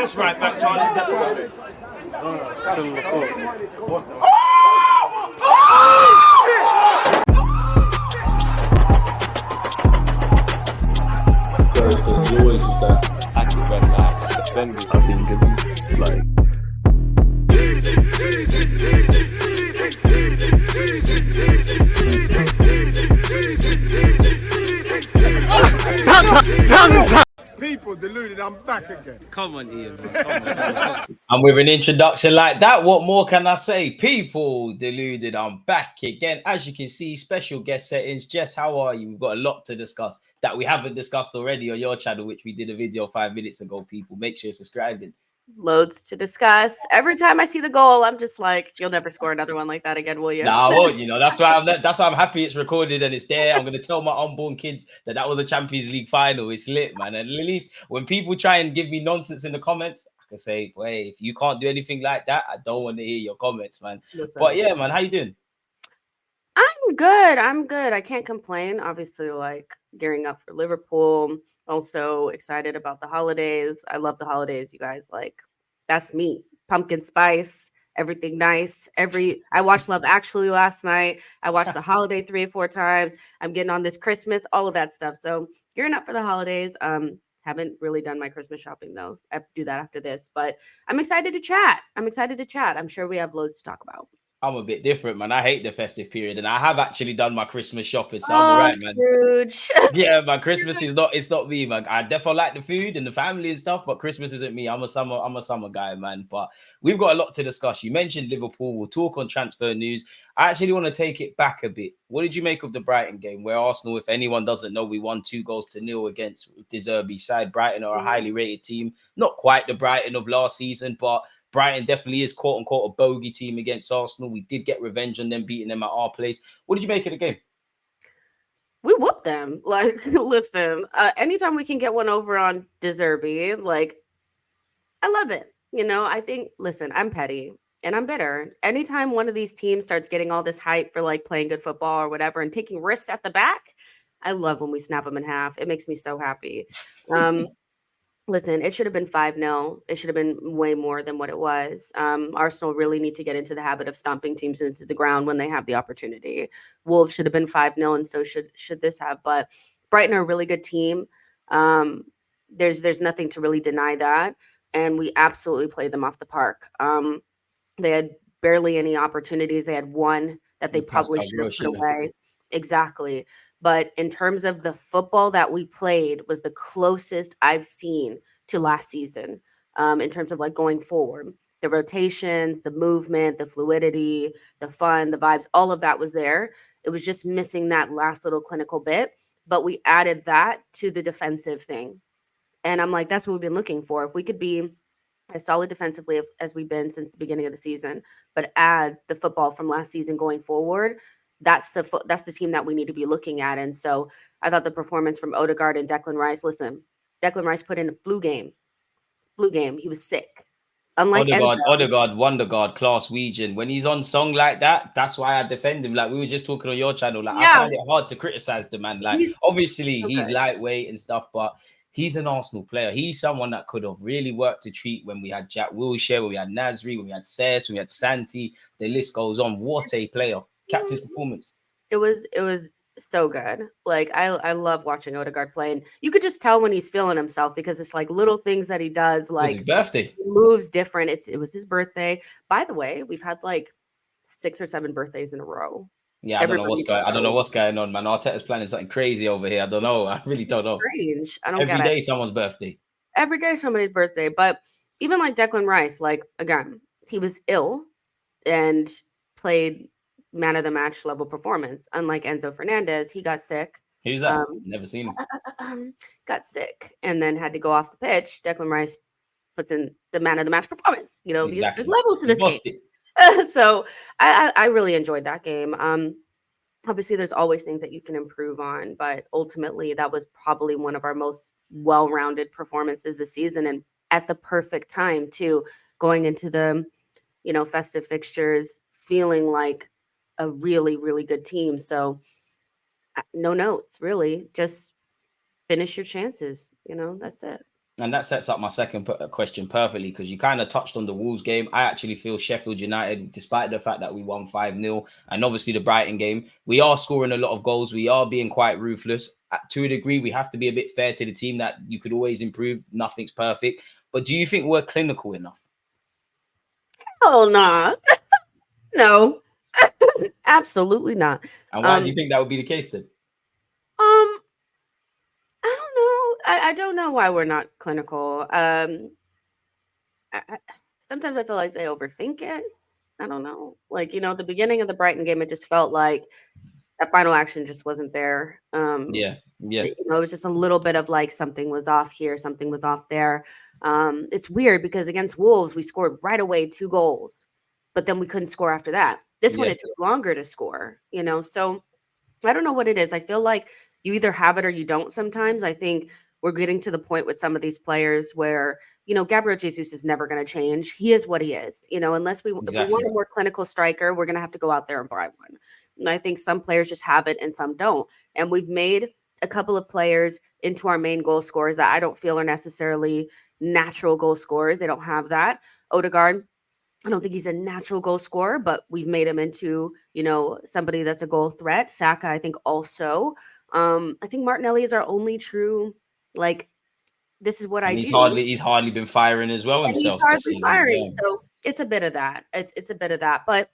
That's right back, Charlie. That's right. There's always just that active red line defending. I think it's like. People deluded, I'm back again. Come on, Ian, man. Come on. And with an introduction like that, what more can I say? People deluded, I'm back again. As you can see, special guest settings. Jess, how are you? We've got a lot to discuss that we haven't discussed already on your channel, which we did a video 5 minutes ago. People, make sure you're subscribing. Loads to discuss. Every time I see the goal, I'm just like, you'll never score another one like that again, will you? Nah, I won't. You know, that's why I'm happy it's recorded and it's there. I'm gonna tell my unborn kids that was a Champions League final. It's lit, man. And at least when people try and give me nonsense in the comments, I can say, "Wait, if you can't do anything like that, I don't want to hear your comments, man." Listen. But yeah, man, how you doing? I'm good. I can't complain. Obviously, like gearing up for Liverpool. Also excited about the holidays. I love the holidays, you guys. Like, that's me. Pumpkin spice, everything nice. I watched Love Actually last night. I watched The Holiday 3 or 4 times. I'm getting on this Christmas, all of that stuff. So gearing up for the holidays. Haven't really done my Christmas shopping though. I have to do that after this, but I'm excited to chat. I'm sure we have loads to talk about. I'm a bit different, man. I hate the festive period, and I have actually done my Christmas shopping. So I'm all right, man. Scrooge. Yeah, man. Christmas is not me, man. I definitely like the food and the family and stuff, but Christmas isn't me. I'm a summer guy, man. But we've got a lot to discuss. You mentioned Liverpool. We'll talk on transfer news. I actually want to take it back a bit. What did you make of the Brighton game, where Arsenal, if anyone doesn't know, we won 2-0 against De Zerbi's side. Brighton are a highly rated team, not quite the Brighton of last season, but Brighton definitely is quote unquote a bogey team against Arsenal. We did get revenge on them, beating them at our place. What did you make of the game? We whooped them. Like, listen, anytime we can get one over on De Zerbi, like, I love it. You know, I think, listen, I'm petty and I'm bitter. Anytime one of these teams starts getting all this hype for like playing good football or whatever and taking risks at the back, I love when we snap them in half. It makes me so happy. Listen, it should have been 5-0. It should have been way more than what it was. Arsenal really need to get into the habit of stomping teams into the ground when they have the opportunity. Wolves should have been 5-0, and so should this have. But Brighton are a really good team. There's nothing to really deny that, and we absolutely played them off the park. They had barely any opportunities. They had one that they probably should have put away. Exactly. But in terms of the football that we played was the closest I've seen to last season in terms of like going forward. The rotations, the movement, the fluidity, the fun, the vibes, all of that was there. It was just missing that last little clinical bit. But we added that to the defensive thing. And I'm like, that's what we've been looking for. If we could be as solid defensively as we've been since the beginning of the season, but add the football from last season going forward, that's the team that we need to be looking at. And so I thought the performance from Odegaard and Declan Rice, listen, Declan Rice put in a flu game. He was sick. Unlike Odegaard, Wonder God, class Weegan. When he's on song like that, that's why I defend him. Like we were just talking on your channel. Like I find it hard to criticize the man. Like obviously he's lightweight and stuff, but he's an Arsenal player. He's someone that could have really worked a treat when we had Jack Wilshere, when we had Nasri, when we had Sess, when we had Santi. The list goes on. What a player. Captain's performance. It was so good. Like I love watching Odegaard play, and you could just tell when he's feeling himself because it's like little things that he does. Like his birthday, he moves different. It was his birthday. By the way, we've had like 6 or 7 birthdays in a row. Yeah, I don't know what's going on, man. Arteta's planning something crazy over here. I don't know. I really don't know. Strange. I don't get it. Every day someone's birthday. Every day somebody's birthday. But even like Declan Rice, like again, he was ill and played man of the match level performance. Unlike Enzo Fernandez, he got sick. Who's that? Never seen him. Got sick and then had to go off the pitch. Declan Rice puts in the man of the match performance. You know, exactly. There's levels to this game. So I really enjoyed that game. Obviously, there's always things that you can improve on, but ultimately, that was probably one of our most well-rounded performances this season, and at the perfect time too, going into the festive fixtures, feeling like a really, really good team. So no notes, really. Just finish your chances. That's it. And that sets up my second question perfectly, because you kind of touched on the Wolves game. I actually feel Sheffield United, despite the fact that we won 5-0, and obviously the Brighton game, we are scoring a lot of goals. We are being quite ruthless. To a degree, we have to be a bit fair to the team that you could always improve. Nothing's perfect. But do you think we're clinical enough? Oh, nah. No. Absolutely not. And why do you think that would be the case then? I don't know. I don't know why we're not clinical. Sometimes I feel like they overthink it. I don't know. Like, at the beginning of the Brighton game, it just felt like that final action just wasn't there. Yeah. It was just a little bit of like something was off here, something was off there. It's weird because against Wolves, we scored right away 2 goals, but then we couldn't score after that. This one, it took longer to score, So I don't know what it is. I feel like you either have it or you don't sometimes. I think we're getting to the point with some of these players where, Gabriel Jesus is never going to change. He is what he is, unless if we want a more clinical striker, we're going to have to go out there and buy one. And I think some players just have it and some don't. And we've made a couple of players into our main goal scorers that I don't feel are necessarily natural goal scorers. They don't have that. Odegaard, I don't think he's a natural goal scorer, but we've made him into, somebody that's a goal threat. Saka, I think also. I think Martinelli is our only true, like, this is what I do. He's hardly been firing as well himself. He's hardly firing. Yeah. So it's a bit of that. It's a bit of that. But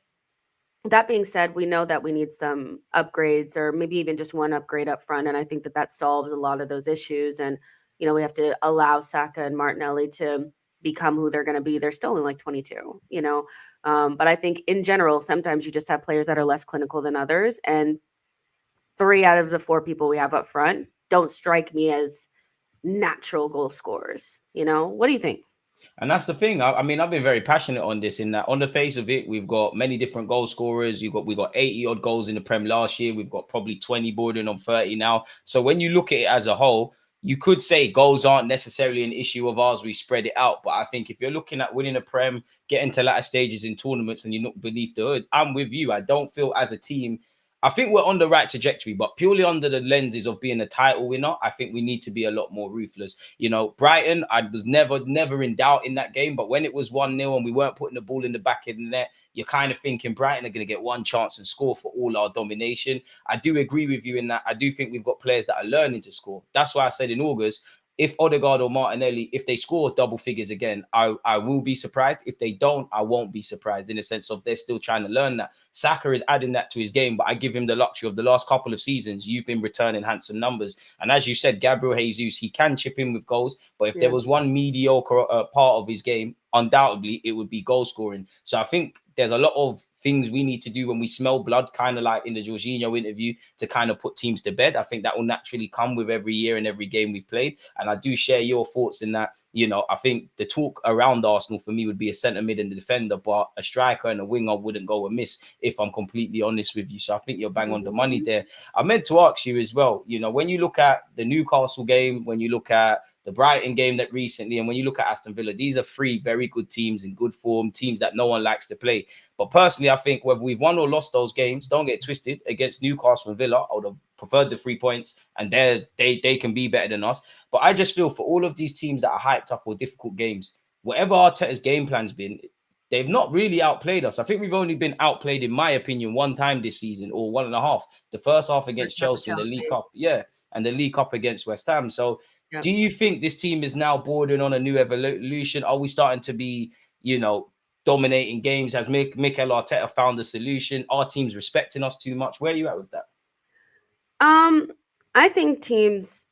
that being said, we know that we need some upgrades, or maybe even just one upgrade up front. And I think that solves a lot of those issues. And, we have to allow Saka and Martinelli to become who they're going to be. They're still only like 22, but I think in general, sometimes you just have players that are less clinical than others. And 3 out of the 4 people we have up front don't strike me as natural goal scorers. What do you think? And that's the thing. I mean, I've been very passionate on this, in that on the face of it, we've got many different goal scorers. We've got 80 odd goals in the Prem last year. We've got probably 20 bordering on 30 now. So when you look at it as a whole, you could say goals aren't necessarily an issue of ours. We spread it out. But I think if you're looking at winning a Prem, getting to latter stages in tournaments, and you look beneath the hood, I'm with you. I don't feel as a team, I think we're on the right trajectory, but purely under the lenses of being a title winner, I think we need to be a lot more ruthless. Brighton, I was never in doubt in that game, but when it was 1-0 and we weren't putting the ball in the back of the net, you're kind of thinking Brighton are going to get one chance and score for all our domination. I do agree with you in that. I do think we've got players that are learning to score. That's why I said in August, if Odegaard or Martinelli, if they score double figures again, I will be surprised. If they don't, I won't be surprised, in the sense of they're still trying to learn that. Saka is adding that to his game, but I give him the luxury of the last couple of seasons. You've been returning handsome numbers. And as you said, Gabriel Jesus, he can chip in with goals, but if there was one mediocre part of his game, undoubtedly it would be goal scoring. So I think there's a lot of things we need to do when we smell blood, kind of like in the Jorginho interview, to kind of put teams to bed. I think that will naturally come with every year and every game we've played. And I do share your thoughts in that. I think the talk around Arsenal for me would be a centre mid and a defender, but a striker and a winger wouldn't go amiss, if I'm completely honest with you. So I think you're bang on the money there. I meant to ask you as well, when you look at the Newcastle game, when you look at the Brighton game that recently, and when you look at Aston Villa, these are 3 very good teams in good form, teams that no one likes to play. But personally, I think whether we've won or lost those games, don't get twisted, against Newcastle and Villa, I would have preferred the 3 points, and they can be better than us. But I just feel for all of these teams that are hyped up or difficult games, whatever Arteta's game plan's been, they've not really outplayed us. I think we've only been outplayed, in my opinion, 1 time this season, or 1.5. The first half against Chelsea in the League Cup. Yeah, and the League Cup against West Ham. So do you think this team is now bordering on a new evolution? Are we starting to be, dominating games? Has Mikel Arteta found a solution? Are teams respecting us too much? Where are you at with that? I think teams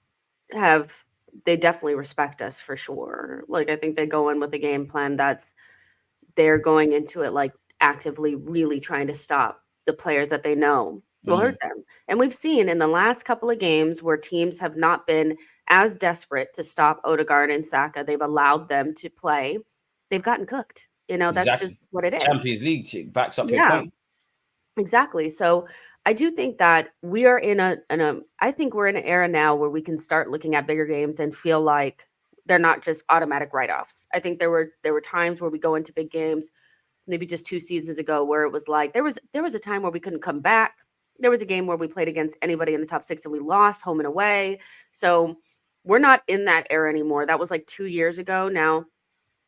they definitely respect us for sure. Like, I think they go in with a game plan they're going into it like actively really trying to stop the players that they know will hurt them. And we've seen in the last couple of games where teams have not been as desperate to stop Odegaard and Saka, they've allowed them to play. They've gotten cooked. That's just what it is. Champions League backs up your point. Exactly. So I do think that we are I think we're in an era now where we can start looking at bigger games and feel like they're not just automatic write-offs. I think there were times where we go into big games, maybe just 2 seasons ago, where it was like there was a time where we couldn't come back. There was a game where we played against anybody in the top 6 and we lost home and away. So we're not in that era anymore. That was like 2 years ago. Now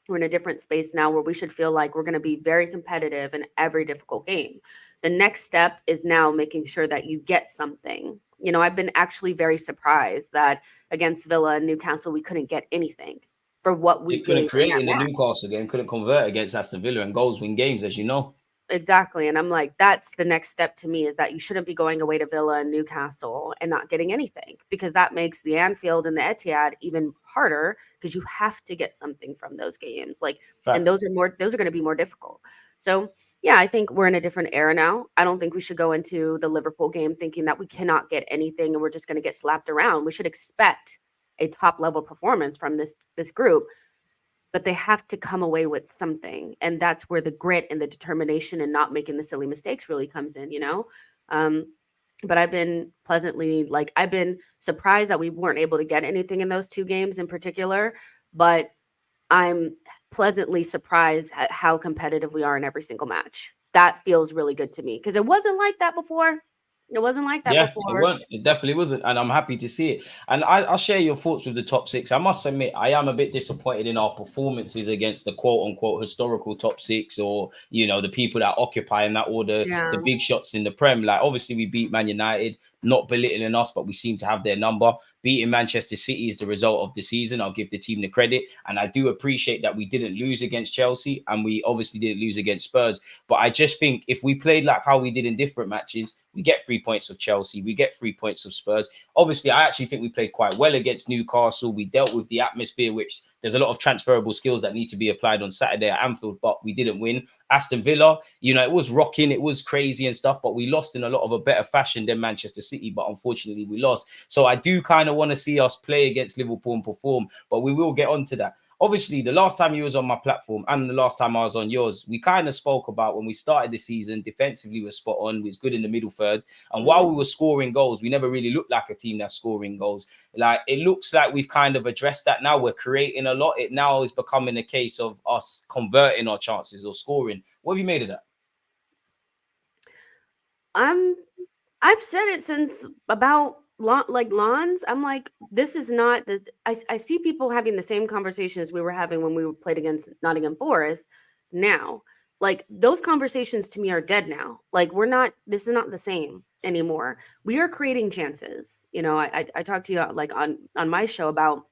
we're in a different space now where we should feel like we're going to be very competitive in every difficult game. The next step is now making sure that you get something. You know, I've been actually very surprised that against Villa and Newcastle, we couldn't get anything for what we It couldn't gave in create that in the match. Newcastle game, couldn't convert against Aston Villa, and goals win games, as you know. Exactly. And I'm like, that's the next step to me, is that you shouldn't be going away to Villa and Newcastle and not getting anything, because that makes the Anfield and the Etihad even harder, because you have to get something from those games. Like, and Facts. those are going to be more difficult. So yeah, I think we're in a different era now. I don't think we should go into the Liverpool game thinking that we cannot get anything and we're just going to get slapped around. We should expect a top level performance from this group, but they have to come away with something. And that's where the grit and the determination and not making the silly mistakes really comes in, you know? But I've been I've been surprised that we weren't able to get anything in those 2 games in particular, but I'm pleasantly surprised at how competitive we are in every single match. That feels really good to me, because it wasn't like that before. It wasn't like that Yeah, it before. weren't. It definitely wasn't, and I'm happy to see it. And I'll share your thoughts with the top 6. I must admit, I am a bit disappointed in our performances against the quote unquote historical top 6, or the people that occupy in that order, Yeah. the big shots in the Prem. Like, obviously, we beat Man United, not belittling us, but we seem to have their number. Beating Manchester City is the result of the season. I'll give the team the credit, and I do appreciate that we didn't lose against Chelsea, and we obviously didn't lose against Spurs. But I just think if we played like how we did in different matches, we get 3 points of Chelsea, we get 3 points of Spurs. Obviously, I actually think we played quite well against Newcastle. We dealt with the atmosphere, which there's a lot of transferable skills that need to be applied on Saturday at Anfield, but we didn't win. Aston Villa, it was rocking, it was crazy and stuff, but we lost in a lot of a better fashion than Manchester City, but unfortunately we lost. So I do kind of want to see us play against Liverpool and perform, but we will get onto that. Obviously, the last time you was on my platform and the last time I was on yours, we kind of spoke about when we started the season, defensively we were spot on, we was good in the middle third. And while we were scoring goals, we never really looked like a team that's scoring goals. Like, it looks like we've kind of addressed that now. We're creating a lot. It now is becoming a case of us converting our chances or scoring. What have you made of that? I've said it since about Lawns. I'm like, this is not the. I see people having the same conversations we were having when we played against Nottingham Forest. Now, like, those conversations to me are dead now. Like, this is not the same anymore. We are creating chances. I talked to you like on my show about.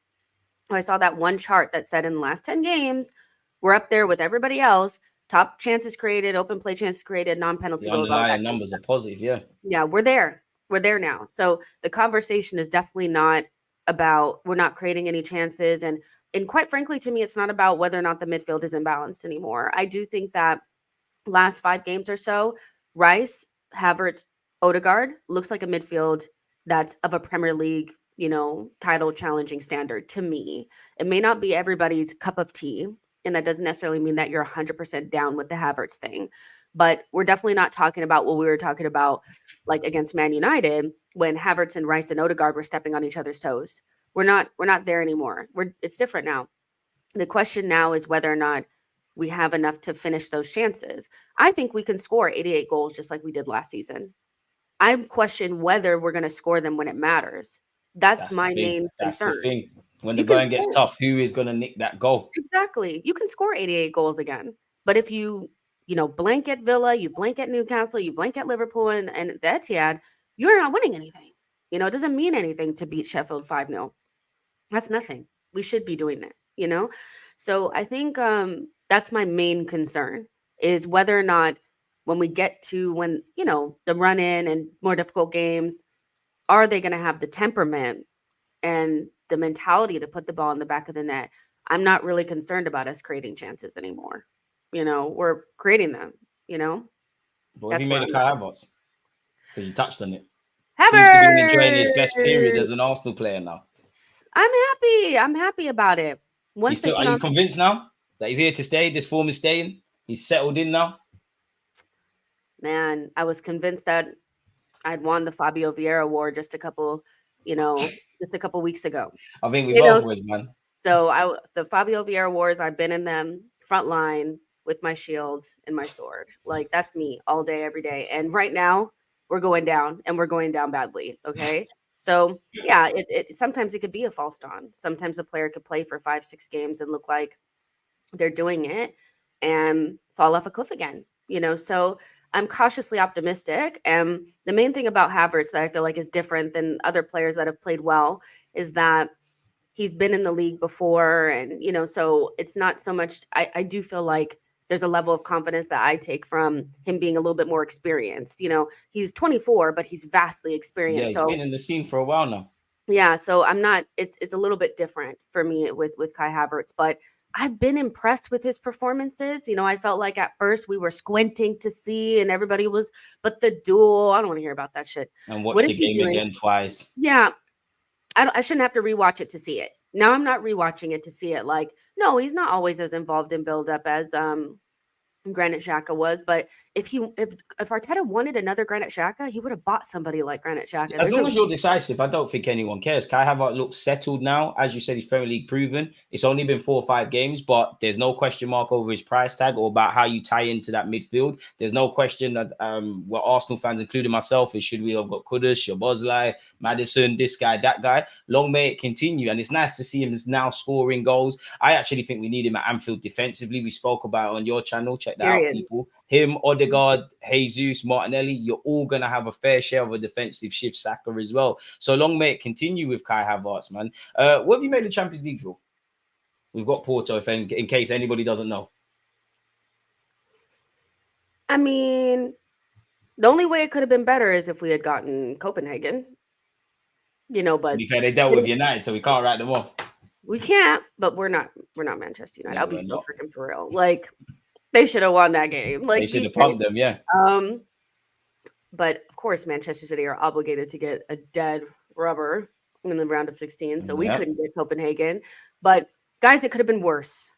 I saw that one chart that said in the last 10 games, we're up there with everybody else. Top chances created, open play chances created, non-penalty The goals, all that underlying kind of numbers stuff. are positive, yeah. Yeah, we're there. We're there now. So the conversation is definitely not about we're not creating any chances. And quite frankly, to me, it's not about whether or not the midfield is imbalanced anymore. I do think that last 5 games or so, Rice, Havertz, Odegaard looks like a midfield that's of a Premier League, title challenging standard to me. It may not be everybody's cup of tea, and that doesn't necessarily mean that you're 100% down with the Havertz thing. But we're definitely not talking about what we were talking about like against Man United when Havertz and Rice and Odegaard were stepping on each other's toes. We're not there anymore. It's different now. The question now is whether or not we have enough to finish those chances. I think we can score 88 goals just like we did last season. I question whether we're going to score them when it matters. That's That's the my thing. main That's the concern. thing. When the You can going gets score. tough, who is going to nick that goal? Exactly. You can score 88 goals again. But if blanket Villa, you blanket Newcastle, you blanket Liverpool and the Etihad, you're not winning anything. It doesn't mean anything to beat Sheffield 5-0. That's nothing. We should be doing that. So I think that's my main concern, is whether or not when we get to the run in and more difficult games, are they going to have the temperament and the mentality to put the ball in the back of the net? I'm not really concerned about us creating chances anymore. We're creating them, But have you that's where made a I'm Kai at. Havertz? Because you touched on it. Seems to be enjoying his best period Havertz! as an Arsenal player now. I'm happy. I'm happy about it. You Once they still put are you on convinced now that he's here to stay? This form is staying. He's settled in now. Man, I was convinced that I'd won the Fabio Vieira award just a couple weeks ago. I think we You both know, was, man. so the Fabio Vieira wars, I've been in them front line with my shield and my sword. Like, that's me all day, every day. And right now we're going down, and we're going down badly. Okay. So yeah, it sometimes it could be a false dawn. Sometimes a player could play for 5-6 games and look like they're doing it and fall off a cliff again, so I'm cautiously optimistic. And the main thing about Havertz that I feel like is different than other players that have played well is that he's been in the league before. And, so it's not so much, I do feel like there's a level of confidence that I take from him being a little bit more experienced. He's 24, but he's vastly Yeah, experienced. he's So been in the scene for a while now. yeah, so I'm not, it's a little bit different for me with Kai Havertz, but I've been impressed with his performances. I felt like at first we were squinting to see and everybody was, but the duel, I don't want to hear about that shit. And What watch is the he game doing? again twice. Yeah, I shouldn't have to rewatch it to see it. Now I'm not rewatching it to see it. Like, no, he's not always as involved in build up as Granit Xhaka was, but if Arteta wanted another Granit Xhaka, he would have bought somebody like Granit Xhaka. As long as you're decisive, I don't think anyone cares. Kai Havertz looks settled now. As you said, he's Premier League proven. It's only been 4 or 5 games, but there's no question mark over his price tag or about how you tie into that midfield. There's no question that what Arsenal fans, including myself, is should we have got Kudus, Szoboszlai, Maddison, this guy, that guy. Long may it continue. And it's nice to see him now scoring goals. I actually think we need him at Anfield defensively. We spoke about it on your channel. Check that out, people. Him, Odegaard, Jesus, Martinelli, you're all going to have a fair share of a defensive shift, Saka as well. So long may it continue with Kai Havertz, man. What have you made the Champions League draw? We've got Porto, in case anybody doesn't know. I mean, the only way it could have been better is if we had gotten Copenhagen, but to be fair, they dealt with United, so we can't write them off. We can't, but we're not Manchester United. Yeah, I'll be so freaking for real. Like, they should have won that game. Like, they should have pumped them, yeah. But of course, Manchester City are obligated to get a dead rubber in the round of 16, so we couldn't get Copenhagen. But guys, it could have been worse.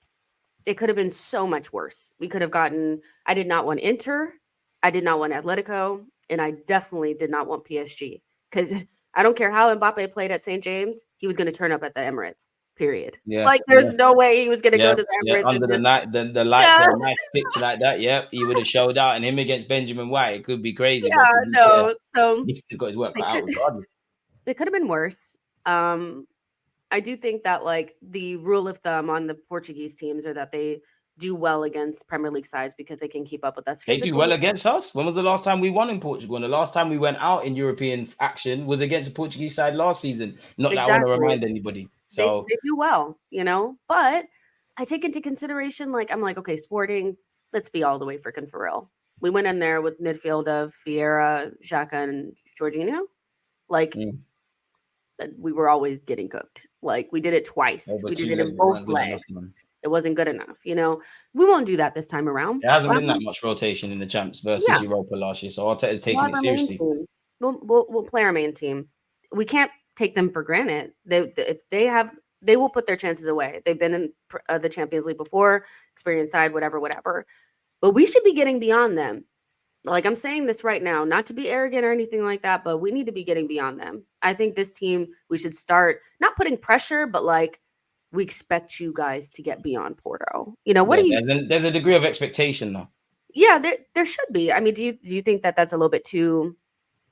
It could have been so much worse. We could have gotten. I did not want Inter. I did not want Atletico, and I definitely did not want PSG because I don't care how Mbappe played at St. James, he was going to turn up at the Emirates. Period. Yeah, like there's no way he was going to go to the Emirates under the night, the lights on a nice pitch like that. Yep, he would have showed out, and him against Benjamin White, it could be crazy. Yeah, no. So he's got his work cut out regardless. It could have been worse. I do think that like the rule of thumb on the Portuguese teams are that they do well against Premier League sides because they can keep up with us. They do well against us. When was the last time we won in Portugal? And the last time we went out in European action was against a Portuguese side last season. Not that I want to remind anybody. So they do well, but I take into consideration, like, I'm like, okay, Sporting, let's be all the way freaking for real. We went in there with midfield of Vieira, Xhaka, and Jorginho. Like, we were always getting cooked. Like, we did it twice. We did it in both legs. It wasn't good enough. We won't do that this time around. There hasn't been that much rotation in the champs versus Europa last year. So Arteta's taking it seriously. We'll play our main team. We can't take them for granted. They will put their chances away. They've been in the Champions League before, experienced side, whatever. But we should be getting beyond them. Like, I'm saying this right now, not to be arrogant or anything like that, but we need to be getting beyond them. I think this team, we should start not putting pressure, but like, we expect you guys to get beyond Porto. What do you? There's a degree of expectation, though. Yeah, there should be. I mean, do you think that that's a little bit too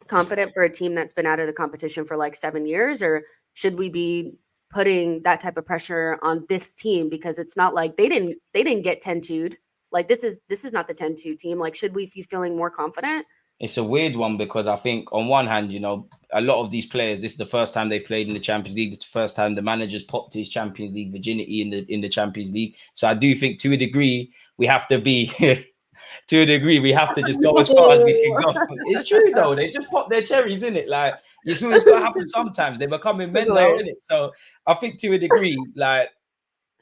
confident for a team that's been out of the competition for like 7 years, or should we be putting that type of pressure on this team because it's not like they didn't get 10-2'd? Like, this is not the 10-2 team. Like, should we be feeling more confident? It's a weird one because I think on one hand, a lot of these players, this is the first time they've played in the Champions League. It's the first time the manager's popped his Champions League virginity in the Champions League. So I do think to a degree, we have to be to a degree, we have to just go as far as we can go. It's true though. They just pop their cherries in it. Like, you see what's gonna happen sometimes. They're becoming men now, in it. So I think to a degree, like,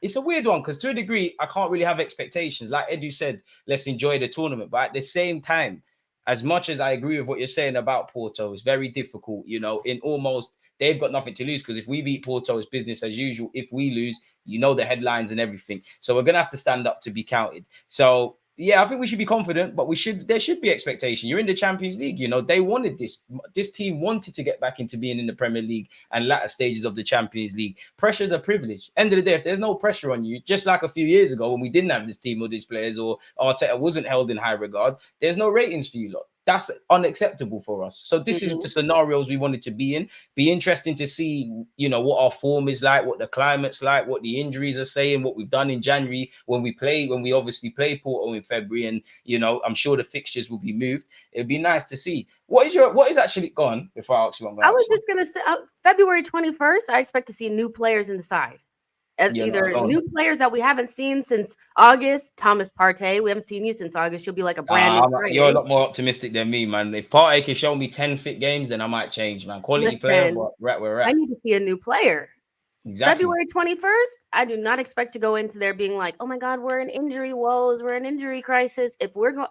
it's a weird one because to a degree, I can't really have expectations. Like Edu said, let's enjoy the tournament. But at the same time, as much as I agree with what you're saying about Porto, it's very difficult, in almost, they've got nothing to lose because if we beat Porto, it's business as usual. If we lose, the headlines and everything. So we're going to have to stand up to be counted. So, yeah, I think we should be confident, but there should be expectation. You're in the Champions League, they wanted this. This team wanted to get back into being in the Premier League and latter stages of the Champions League. Pressure is a privilege. End of the day, if there's no pressure on you, just like a few years ago when we didn't have this team or these players or Arteta wasn't held in high regard, there's no ratings for you lot. that's unacceptable for us. So this is the scenarios we wanted to be in. Be interesting to see, you know, what our form is like, what the climate's like, what the injuries are saying, what we've done in January when we obviously play Porto in February, and you know, I'm sure the fixtures will be moved. It'd be nice to see. What is actually gone before I ask you what I'm I was going just gonna say February 21st, I expect to see new players in the side. Either new players that we haven't seen since August. Thomas Partey, we haven't seen you since August. You'll be like a brand new. You're a lot more optimistic than me, man. If Partey can show me 10 fit games, then I might change, man. Quality player, but we're at. I need to see a new player. Exactly. February 21st, I do not expect to go into there being like, oh my God, we're in injury woes, we're in injury crisis. If we're going,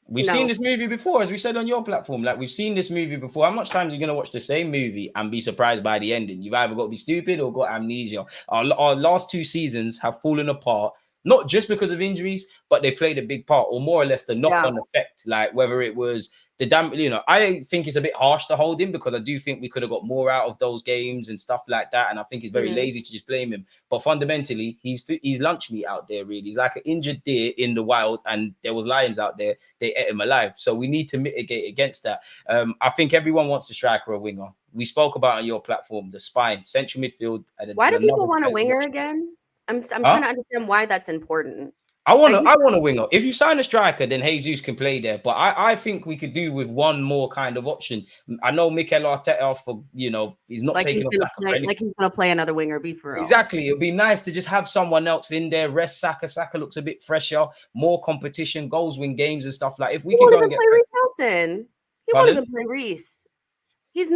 we've seen this movie before, as we said on your platform. Like, we've seen this movie before. How much time are you going to watch the same movie and be surprised by the ending? You've either got to be stupid or got amnesia. Our last 2 seasons have fallen apart, not just because of injuries, but they played a big part, or more or less the knock-on effect. Like, whether it was I think it's a bit harsh to hold him, because I do think we could have got more out of those games and stuff like that. And I think it's very lazy to just blame him. But fundamentally, he's lunch meat out there, really. He's like an injured deer in the wild, and there was lions out there. They ate him alive. So we need to mitigate against that. I think everyone wants a striker or a winger. We spoke about on your platform, the spine, central midfield. Why do people want a winger again? I'm trying to understand why that's important. I want a winger. If you sign a striker, then Jesus can play there. But I think we could do with one more kind of option. I know Mikel Arteta, he's not taking off Saka. Like he's going to play another winger, be for real. Exactly. It'd be nice to just have someone else in there. Rest Saka. Saka looks a bit fresher, more competition, goals, win games and stuff. Like, if we could go and get Reece Nelson. He won't even play Reece. He's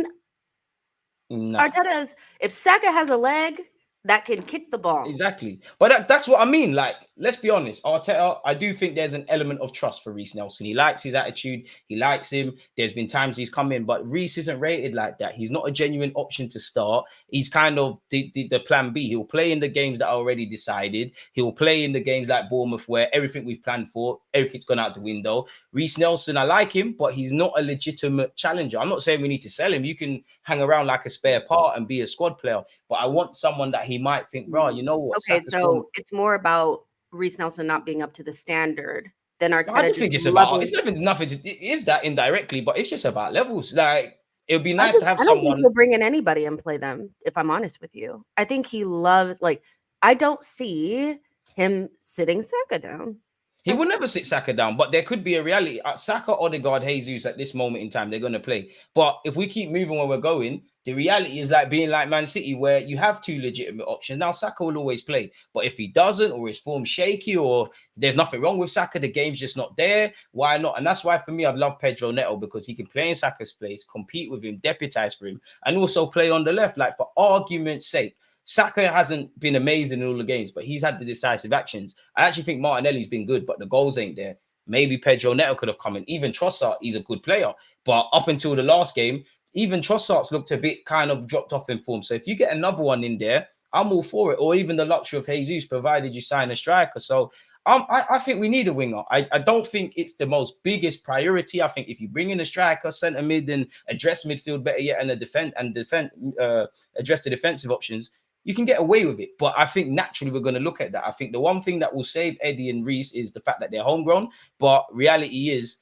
Arteta's. If Saka has a leg that can kick the ball. Exactly. But that's what I mean. Like, let's be honest. Arteta, I do think there's an element of trust for Reece Nelson. He likes his attitude. He likes him. There's been times he's come in, but Reece isn't rated like that. He's not a genuine option to start. He's kind of the plan B. He'll play in the games that are already decided. He'll play in the games like Bournemouth, where everything we've planned for, everything's gone out the window. Reece Nelson, I like him, but he's not a legitimate challenger. I'm not saying we need to sell him. You can hang around like a spare part and be a squad player, but I want someone that he might think, bro, you know what? Okay, so it's more about Reece Nelson not being up to the standard than Arteta. I don't think it's about. It's nothing. It is that indirectly, but it's just about levels. Like, it would be nice to have someone. I don't think he'll bring in anybody and play them, if I'm honest with you. I think he loves, like, I don't see him sitting Saka down. He will never sit Saka down, but there could be a reality. Saka, Odegaard, Jesus at this moment in time, they're going to play. But if we keep moving where we're going, the reality is like being like Man City, where you have 2 legitimate options. Now, Saka will always play. But if he doesn't, or his form's shaky, or there's nothing wrong with Saka, the game's just not there, why not? And that's why, for me, I've loved Pedro Neto, because he can play in Saka's place, compete with him, deputize for him, and also play on the left. Like, for argument's sake, Saka hasn't been amazing in all the games, but he's had the decisive actions. I actually think Martinelli's been good, but the goals ain't there. Maybe Pedro Neto could have come in. Even Trossard, he's a good player. But up until the last game, even Trossard's looked a bit kind of dropped off in form. So if you get another one in there, I'm all for it. Or even the luxury of Jesus, provided you sign a striker. So I think we need a winger. I don't think it's the most biggest priority. I think if you bring in a striker, centre mid, and address midfield better yet, and address the defensive options, you can get away with it. But I think naturally we're going to look at that. I think the one thing that will save Eddie and Reece is the fact that they're homegrown. But reality is,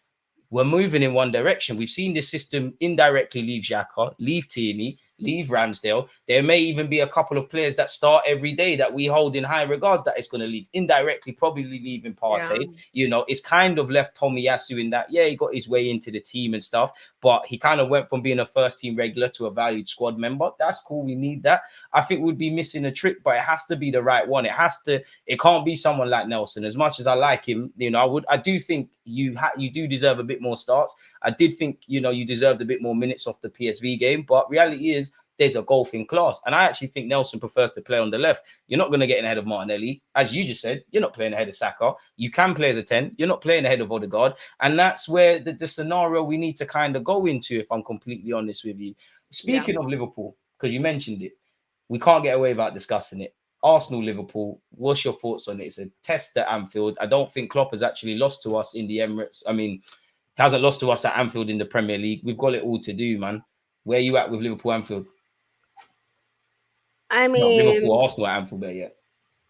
we're moving in one direction. We've seen this system indirectly leave Xhaka, leave Toney, leave Ramsdale. There may even be a couple of players that start every day that we hold in high regards that it's going to leave. Indirectly, probably leaving Partey. Yeah. It's kind of left Tomiyasu in that, he got his way into the team and stuff, but he kind of went from being a first-team regular to a valued squad member. That's cool. We need that. I think we'd be missing a trick, but it has to be the right one. It can't be someone like Nelson. As much as I like him, I do think you do deserve a bit more starts. I did think, you deserved a bit more minutes off the PSV game, but reality is, there's a golfing class. And I actually think Nelson prefers to play on the left. You're not going to get ahead of Martinelli. As you just said, you're not playing ahead of Saka. You can play as a 10. You're not playing ahead of Odegaard. And that's where the scenario we need to kind of go into, if I'm completely honest with you. Speaking of Liverpool, because you mentioned it, we can't get away without discussing it. Arsenal, Liverpool, what's your thoughts on it? It's a test at Anfield. I don't think Klopp has actually lost to us in the Emirates. I mean, he hasn't lost to us at Anfield in the Premier League. We've got it all to do, man. Where are you at with Liverpool, Anfield? I mean, Liverpool, Arsenal at Anfield there yet.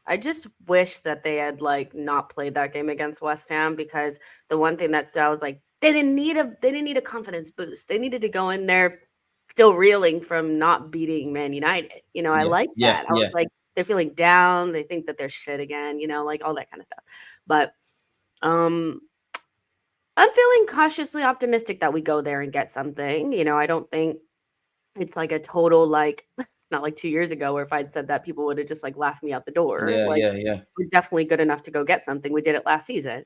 I just wish that they had not played that game against West Ham, because the one thing that stood out was they didn't need a confidence boost. They needed to go in there still reeling from not beating Man United. I like that. I was like, they're feeling down. They think that they're shit again, like all that kind of stuff. But I'm feeling cautiously optimistic that we go there and get something. I don't think it's like a total like it's not like 2 years ago where if I'd said that people would have just like laughed me out the door. Yeah. We're definitely good enough to go get something. We did it last season,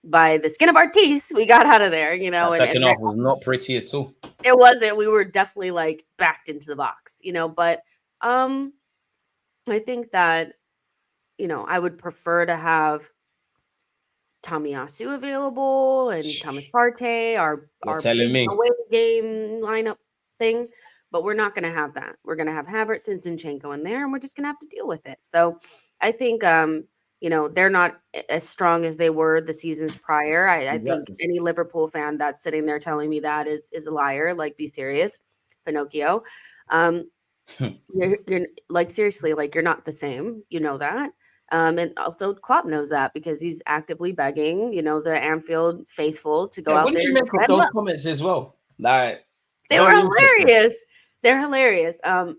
by the skin of our teeth, we got out of there, That second half was not pretty at all. It wasn't. We were definitely like backed into the box, but I think that, I would prefer to have Tomiyasu available and Thomas Partey, our telling me. away game lineup thing, but we're not going to have that. We're going to have Havertz and Zinchenko in there, and we're just going to have to deal with it. So I think, they're not as strong as they were the seasons prior. I think any Liverpool fan that's sitting there telling me that is a liar. Like, be serious, Pinocchio. You're like, seriously, like, you're not the same. You know that. And also Klopp knows that because he's actively begging, the Anfield faithful to go out there. What did you make of those comments as well? Like, they were hilarious. They're hilarious. I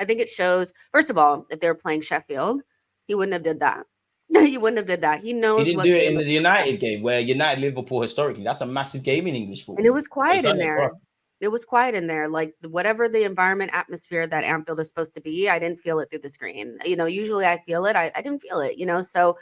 think it shows, first of all, if they were playing Sheffield, he wouldn't have did that. He wouldn't have did that. He knows. He didn't do it in the United game where United Liverpool historically, that's a massive game in English football. And it was quiet in there. It was quiet in there. Like, whatever the environment atmosphere that Anfield is supposed to be, I didn't feel it through the screen. Usually I feel it. I didn't feel it, so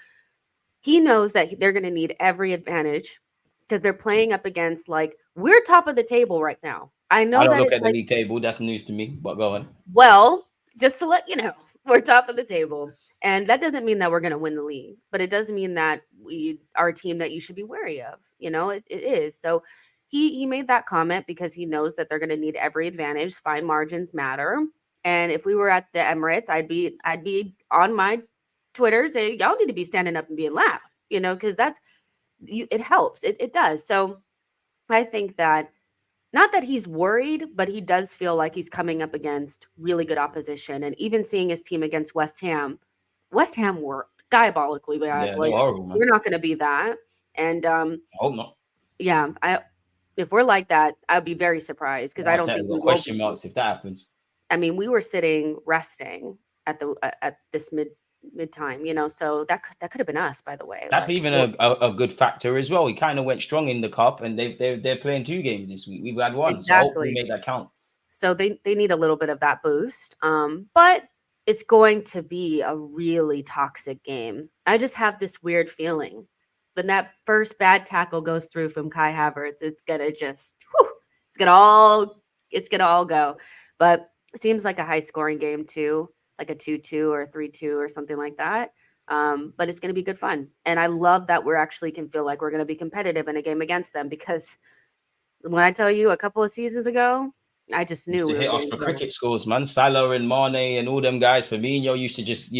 he knows that they're going to need every advantage because they're playing up against, like, we're top of the table right now. I know I don't look at the league table. That's news to me, but go on. Well, just to let you know, we're top of the table. And that doesn't mean that we're going to win the league, but it does mean that we are a team that you should be wary of. It is. So he made that comment because he knows that they're going to need every advantage. Fine margins matter. And if we were at the Emirates, I'd be on my Twitter saying, y'all need to be standing up and being loud, because it helps. It does. So I think that, not that he's worried, but he does feel like he's coming up against really good opposition. And even seeing his team against West Ham were diabolically bad. Yeah, horrible, man. We're not going to be that. And I hope not. Yeah, if we're like that, I'd be very surprised because I don't think we will question marks if that happens. I mean, we were sitting resting at this mid time, so that could have been us, by the way. That's even a good factor as well. He kind of went strong in the cup, and they're playing 2 games this week. We've had 1, so hopefully make that count. So they need a little bit of that boost. But it's going to be a really toxic game. I just have this weird feeling. When that first bad tackle goes through from Kai Havertz, it's gonna all go. But it seems like a high scoring game too, like a 2-2 or 3-2 or something like that. But it's gonna be good fun. And I love that we're actually can feel like we're gonna be competitive in a game against them, because when I tell you a couple of seasons ago, I just knew we hit us for cricket scores, man. Salah and Mane and all them guys. Firmino used to just,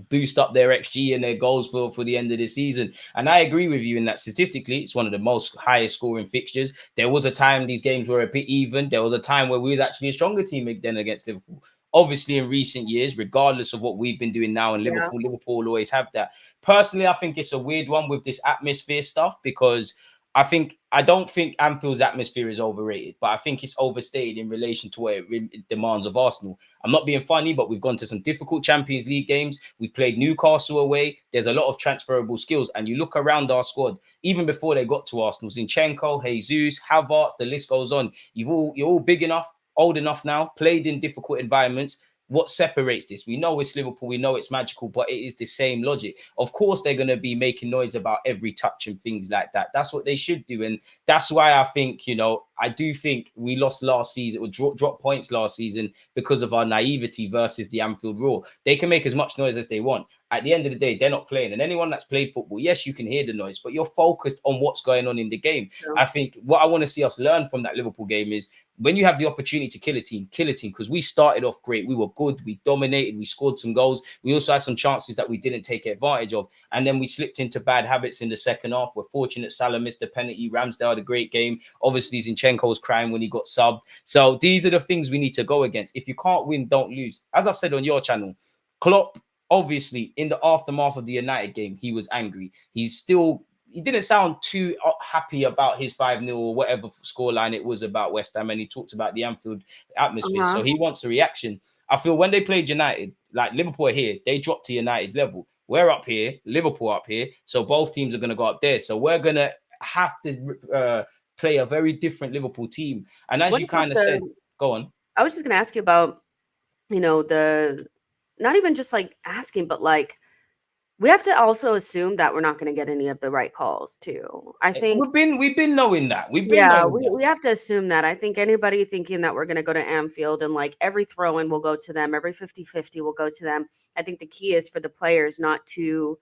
boost up their XG and their goals for the end of the season. And I agree with you in that statistically, it's one of the most highest scoring fixtures. There was a time these games were a bit even. There was a time where we was actually a stronger team than against Liverpool. Obviously, in recent years, regardless of what we've been doing now in Liverpool, Liverpool always have that. Personally, I think it's a weird one with this atmosphere stuff, because I don't think Anfield's atmosphere is overrated, but I think it's overstated in relation to what it demands of Arsenal. I'm not being funny, but we've gone to some difficult Champions League games. We've played Newcastle away. There's a lot of transferable skills. And you look around our squad, even before they got to Arsenal, Zinchenko, Jesus, Havertz, the list goes on. You're all big enough, old enough now, played in difficult environments. What separates this? We know it's Liverpool, we know it's magical, but it is the same logic. Of course, they're going to be making noise about every touch and things like that. That's what they should do. And that's why I think, I do think we lost last season, or dropped points last season because of our naivety versus the Anfield rule. They can make as much noise as they want. At the end of the day, they're not playing. And anyone that's played football, yes, you can hear the noise, but you're focused on what's going on in the game. Yeah. I think what I want to see us learn from that Liverpool game is, when you have the opportunity to kill a team, because we started off great. We were good. We dominated. We scored some goals. We also had some chances that we didn't take advantage of. And then we slipped into bad habits in the second half. We're fortunate Salah missed a penalty. Ramsdale had a great game. Obviously, Zinchenko was crying when he got subbed. So these are the things we need to go against. If you can't win, don't lose. As I said on your channel, Klopp, obviously, in the aftermath of the United game, he was angry. He's still he didn't sound too happy about his 5-0 or whatever scoreline it was about West Ham, and he talked about the Anfield atmosphere. So he wants a reaction. I feel when they played United, like Liverpool are here, they dropped to United's level. We're up here, Liverpool up here. So both teams are going to go up there. So we're going to have to play a very different Liverpool team. And as you kind of said, go on. I was just going to ask you about, you know, not even just like asking, but like, we have to also assume that we're not going to get any of the right calls too. I think we've been knowing that. We have to assume that. I think anybody thinking that we're going to go to Anfield and like every throw-in will go to them, every 50-50 will go to them. I think the key is for the players not to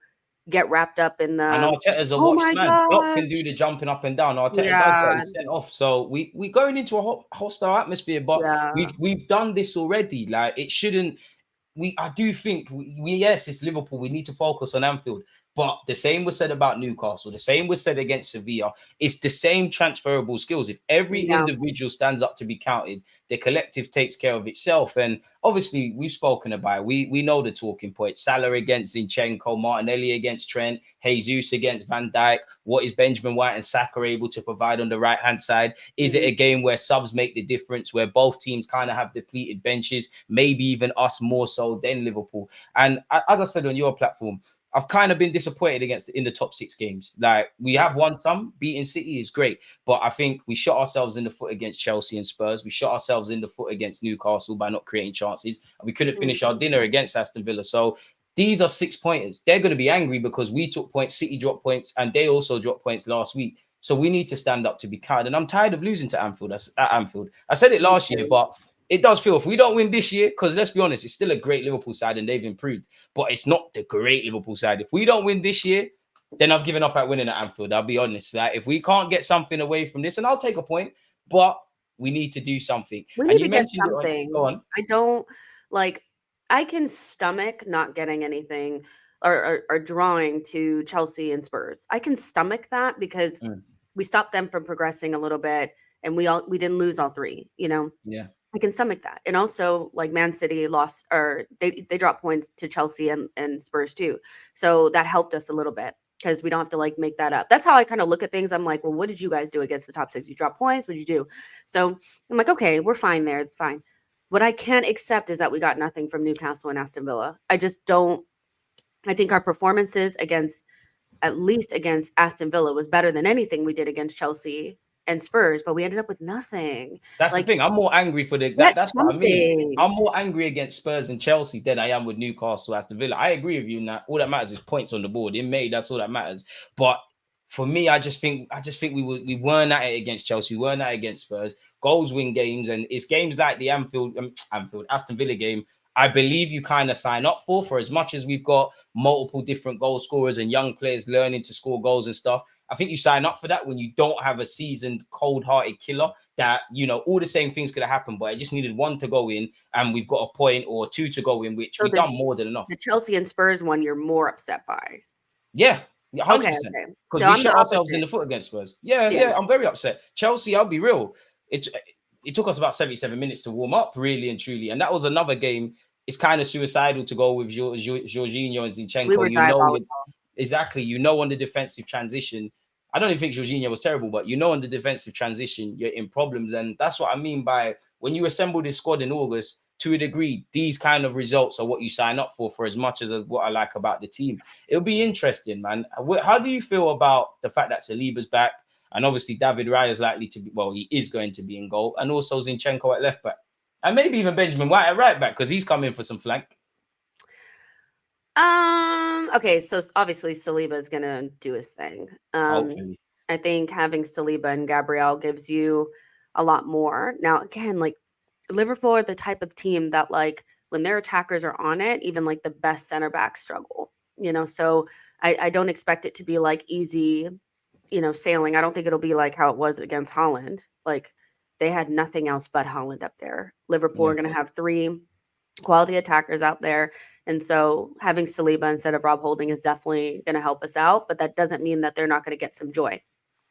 get wrapped up in the. And Arteta's a watched man. Klopp can do the jumping up and down. Arteta does get sent off. So we going into a hostile atmosphere, but we've done this already. Like it shouldn't. I do think yes, it's Liverpool. We need to focus on Anfield. But the same was said about Newcastle. The same was said against Sevilla. It's the same transferable skills. If every individual stands up to be counted, the collective takes care of itself. And obviously, we've spoken about it. We know the talking points. Salah against Zinchenko, Martinelli against Trent, Jesus against Van Dijk. What is Benjamin White and Saka able to provide on the right-hand side? Is it a game where subs make the difference, where both teams kind of have depleted benches, maybe even us more so than Liverpool? And as I said on your platform, I've kind of been disappointed in the top 6 games. Like we have won some, beating City is great, but I think we shot ourselves in the foot against Chelsea and Spurs. We shot ourselves in the foot against Newcastle by not creating chances, and we couldn't finish our dinner against Aston Villa. So these are 6 pointers. They're going to be angry because we took points, City dropped points, and they also dropped points last week. So we need to stand up to be counted. And I'm tired of losing to Anfield. At Anfield, I said it last year, but it does feel if we don't win this year, because let's be honest, it's still a great Liverpool side and they've improved, but it's not the great Liverpool side. If we don't win this year, then I've given up at winning at Anfield. I'll be honest. Like if we can't get something away from this, and I'll take a point, but we need to do something. We need to get something. Go on. I can stomach not getting anything or drawing to Chelsea and Spurs. I can stomach that because we stopped them from progressing a little bit, and we didn't lose all 3. You know. Yeah. I can stomach that. And also like Man City lost, or they dropped points to Chelsea and Spurs too. So that helped us a little bit because we don't have to like make that up. That's how I kind of look at things. I'm like, well, what did you guys do against the top 6? You dropped points. What did you do? So I'm like, okay, we're fine there. It's fine. What I can't accept is that we got nothing from Newcastle and Aston Villa. I just don't. I think our performances at least against Aston Villa was better than anything we did against Chelsea and Spurs, but we ended up with nothing. That's the thing. I'm more angry for that's what I mean. I'm more angry against Spurs and Chelsea than I am with Newcastle, Aston Villa. I agree with you in that all that matters is points on the board. In May, that's all that matters. But for me, I just think we weren't at it against Chelsea. We weren't at it against Spurs. Goals win games, and it's games like the Aston Villa game. I believe you kind of sign up for as much as we've got multiple different goal scorers and young players learning to score goals and stuff. I think you sign up for that when you don't have a seasoned, cold-hearted killer that, you know, all the same things could have happened, but I just needed 1 to go in and we've got a point or 2 to go in, which we've done more than enough. The Chelsea and Spurs one you're more upset by. Yeah, 100%. Because we shot ourselves in the foot against Spurs. Yeah, I'm very upset. Chelsea, I'll be real. It took us about 77 minutes to warm up, really and truly. And that was another game. It's kind of suicidal to go with Jorginho and Zinchenko. Exactly. You know, on the defensive transition, I don't even think Jorginho was terrible, but you know, on the defensive transition, you're in problems. And that's what I mean by when you assemble this squad in August, to a degree, these kind of results are what you sign up for as much as what I like about the team. It'll be interesting, man. How do you feel about the fact that Saliba's back? And obviously, David Raya is likely to be, he is going to be in goal. And also Zinchenko at left back. And maybe even Benjamin White at right back, because he's coming for some flank. Okay, so obviously Saliba is gonna do his thing. Hopefully. I think having Saliba and Gabriel gives you a lot more. Now, again, like Liverpool are the type of team that, like, when their attackers are on it, even like the best center backs struggle. You know, so I don't expect it to be like easy, sailing. I don't think it'll be like how it was against Holland. Like they had nothing else but Holland up there. Liverpool are going to have 3 quality attackers out there. And so having Saliba instead of Rob Holding is definitely going to help us out, but that doesn't mean that they're not going to get some joy.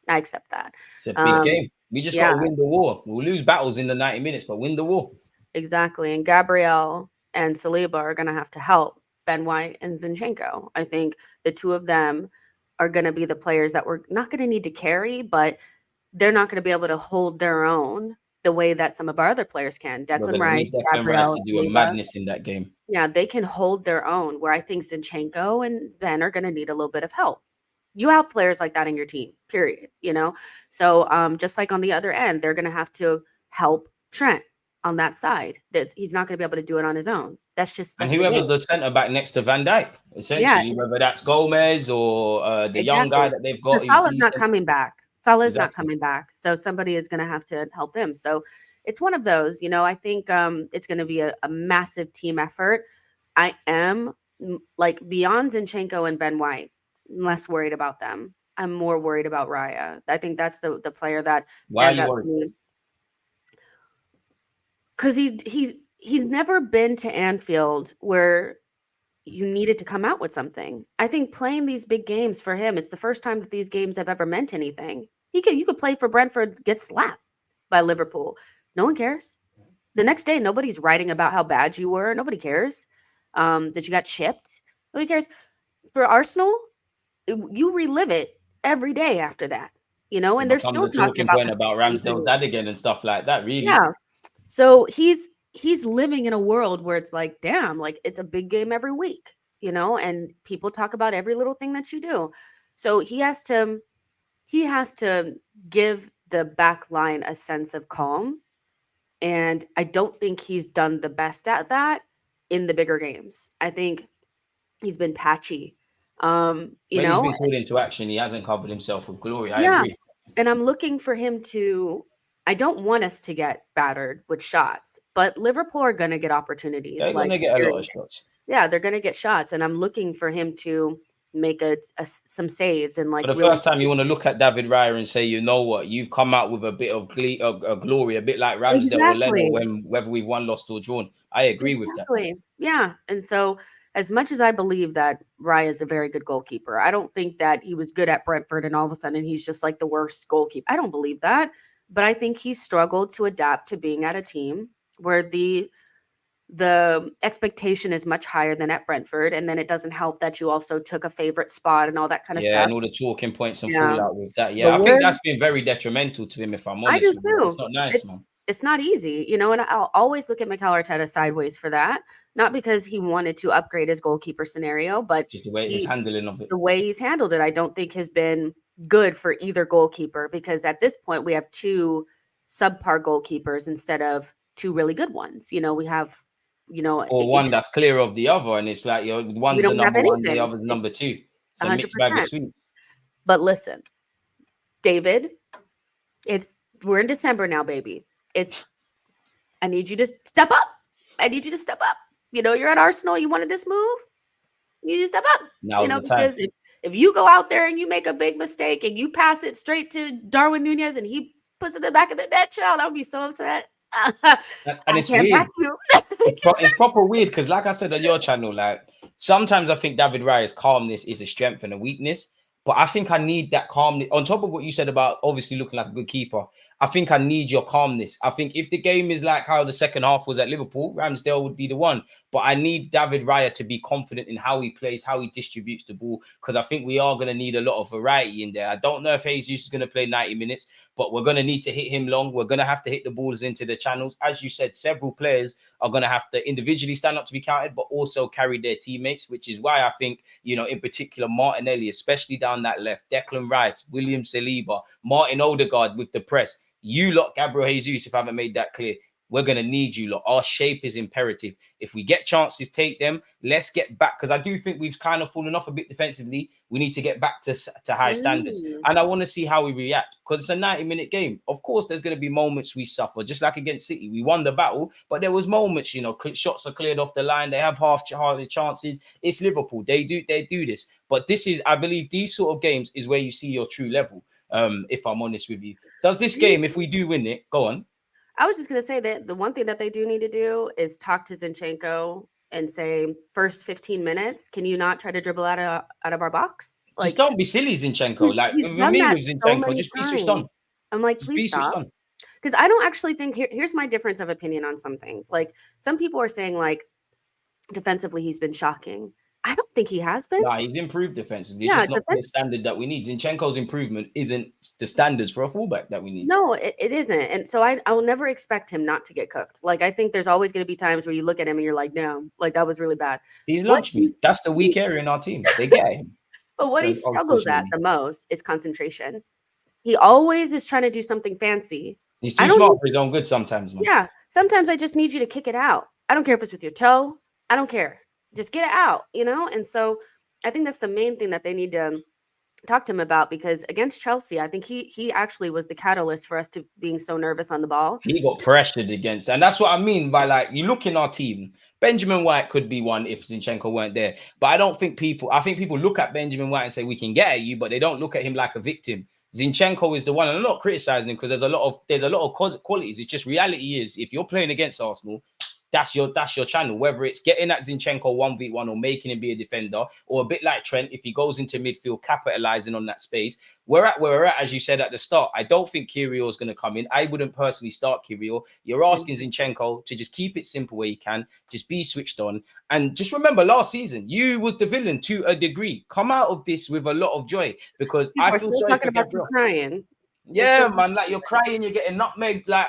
I accept that. It's a big game. We just got to win the war. We'll lose battles in the 90 minutes, but win the war. Exactly. And Gabriel and Saliba are going to have to help Ben White and Zinchenko. I think the two of them are going to be the players that we're not going to need to carry, but they're not going to be able to hold their own the way that some of our other players can. We're Declan going to Rice, need Declan Rice Gabriel, to do a Leva. madness in that game. Yeah, they can hold their own, where I think Zinchenko and Ben are going to need a little bit of help. You have players like that in your team, period, you know? So just like on the other end, they're going to have to help Trent on that side. He's not going to be able to do it on his own. That's And the whoever's game. the centre back next to Van Dijk, essentially, whether that's Gomez or the young guy that they've got. Salah's not coming back. Salah's not Exactly. coming back. So somebody is going to have to help him. So it's one of those, you know, I think it's going to be a massive team effort. I am like beyond Zinchenko and Ben White, I'm less worried about them. I'm more worried about Raya. I think that's the player that stands out to me. Because he's never been to Anfield where you needed to come out with something. I think playing these big games for him, it's the first time that these games have ever meant anything. You could play for Brentford, get slapped by Liverpool. No one cares. The next day, nobody's writing about how bad you were. Nobody cares that you got chipped. Nobody cares. For Arsenal, you relive it every day after that, you know, and they're still talking point about Ramsdale's dad again and stuff like that, really. Yeah. So he's living in a world where it's like, damn, like it's a big game every week, you know, and people talk about every little thing that you do. So he has to give the back line a sense of calm. And I don't think he's done the best at that in the bigger games. I think he's been patchy. When he's been called into action, he hasn't covered himself with glory. I agree. And I'm looking for him to. I don't want us to get battered with shots, but Liverpool are going to get opportunities. They're going to get a lot of shots. Yeah, they're going to get shots, and I'm looking for him to make some saves and like. For the first time, you want to look at David Raya and say, you know what, you've come out with a bit of glory, a bit like Ramsdale or Leno, whether we've won, lost, or drawn. I agree with that. Yeah, and so as much as I believe that Raya is a very good goalkeeper, I don't think that he was good at Brentford and all of a sudden he's just like the worst goalkeeper. I don't believe that. But I think he struggled to adapt to being at a team where the expectation is much higher than at Brentford. And then it doesn't help that you also took a favorite spot and all that kind of stuff. Yeah, and all the talking points and fallout with that. Yeah, I think that's been very detrimental to him, if I'm honest. I do too. It's not nice, man. It's not easy, you know, and I'll always look at Mikel Arteta sideways for that. Not because he wanted to upgrade his goalkeeper scenario, but just the way he's handling of it. The way he's handled it, I don't think has been good for either goalkeeper, because at this point we have two subpar goalkeepers instead of two really good ones. You know, we have, you know, or one that's clear of the other, and it's like, you know, one's the number one, the other's number two. It's a mixed bag of sweets. But listen, David, we're in December now, baby. I need you to step up. I need you to step up. You know, you're at Arsenal. You wanted this move. You need to step up. Now's you know, the time. because if you go out there and you make a big mistake and you pass it straight to Darwin Nunez and he puts it in the back of the net, child, I'll be so upset. And it's weird. It's proper weird because, like I said on your channel, like sometimes I think David Raya's calmness is a strength and a weakness. But I think I need that calmness on top of what you said about obviously looking like a good keeper. I think I need your calmness. I think if the game is like how the second half was at Liverpool, Ramsdale would be the one. But I need David Raya to be confident in how he plays, how he distributes the ball, because I think we are going to need a lot of variety in there. I don't know if Jesus is going to play 90 minutes, but we're going to need to hit him long. We're going to have to hit the balls into the channels. As you said, several players are going to have to individually stand up to be counted, but also carry their teammates, which is why I think, you know, in particular, Martinelli, especially down that left, Declan Rice, William Saliba, Martin Odegaard with the press. You lot, Gabriel Jesus, if I haven't made that clear, we're going to need you lot. Our shape is imperative. If we get chances, take them. Let's get back, because I do think we've kind of fallen off a bit defensively. We need to get back to high standards. And I want to see how we react, because it's a 90-minute game. Of course, there's going to be moments we suffer, just like against City. We won the battle, but there was moments, you know, shots are cleared off the line. They have half chances. It's Liverpool. They do this. But this is, I believe, these sort of games is where you see your true level. If I'm honest with you. Does this game, if we do win it, go on. I was just going to say that the one thing that they do need to do is talk to Zinchenko and say, first 15 minutes, can you not try to dribble out of our box? Like, just don't be silly, Zinchenko. Like, with me with Zinchenko, just be switched on. I'm like, please stop. Because I don't actually think, here's my difference of opinion on some things. Like, some people are saying, like, defensively, he's been shocking. I don't think he has been. Nah, he's improved defensively. He's Yeah, just not to the standard that we need. Zinchenko's improvement isn't the standards for a fullback that we need. No, it isn't. And so I will never expect him not to get cooked. Like, I think there's always going to be times where you look at him and you're like, no, like that was really bad. He's lunch meat. That's the weak area in our team. They get him. But what he struggles at the most is concentration. He always is trying to do something fancy. He's too smart for his own good sometimes, man. Yeah. Sometimes I just need you to kick it out. I don't care if it's with your toe. I don't care. Just get it out, you know? And so I think that's the main thing that they need to talk to him about, because against Chelsea, I think he actually was the catalyst for us to being so nervous on the ball. He got pressured against, and that's what I mean by, like, you look in our team, Benjamin White could be one if Zinchenko weren't there. But I think people look at Benjamin White and say we can get at you, but they don't look at him like a victim. Zinchenko is the one, and I'm not criticizing him because there's a lot of qualities. It's just reality is if you're playing against Arsenal, that's your channel, whether it's getting at Zinchenko 1v1 or making him be a defender, or a bit like Trent, if he goes into midfield, capitalizing on that space. We're at where we're at, as you said at the start. I don't think Kirill is going to come in. I wouldn't personally start Kirill. You're asking Zinchenko to just keep it simple where you can, just be switched on. And just remember, last season, you was the villain to a degree. Come out of this with a lot of joy, because I feel sorry for Gabriel. Crying. Yeah, man, like you're crying, you're getting nutmegged, like,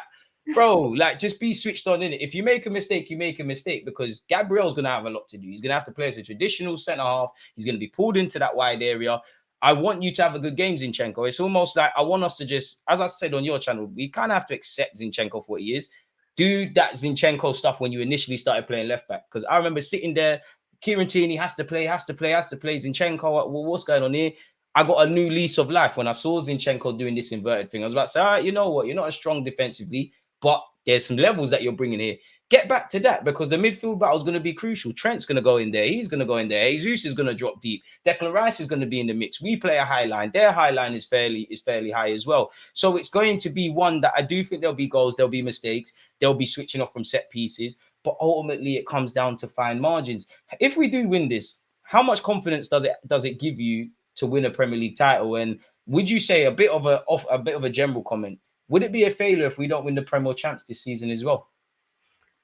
bro, like just be switched on in it. If you make a mistake, you make a mistake, because Gabriel's gonna have a lot to do. He's gonna have to play as a traditional centre half. He's gonna be pulled into that wide area. I want you to have a good game, Zinchenko. It's almost like I want us to just, as I said on your channel, we kind of have to accept Zinchenko for what he is. Do that Zinchenko stuff when you initially started playing left back, because I remember sitting there, Kieran Tierney has to play. Zinchenko, well, what's going on here? I got a new lease of life when I saw Zinchenko doing this inverted thing. I was about to say, all right, you know what? You're not as strong defensively, but there's some levels that you're bringing here. Get back to that, because the midfield battle is going to be crucial. Trent's going to go in there. He's going to go in there. Jesus is going to drop deep. Declan Rice is going to be in the mix. We play a high line. Their high line is fairly high as well. So it's going to be one that I do think there'll be goals. There'll be mistakes. They'll be switching off from set pieces. But ultimately, it comes down to fine margins. If we do win this, how much confidence does it give you to win a Premier League title? And would you say a bit of a general comment? Would it be a failure if we don't win the Premier Champs this season as well?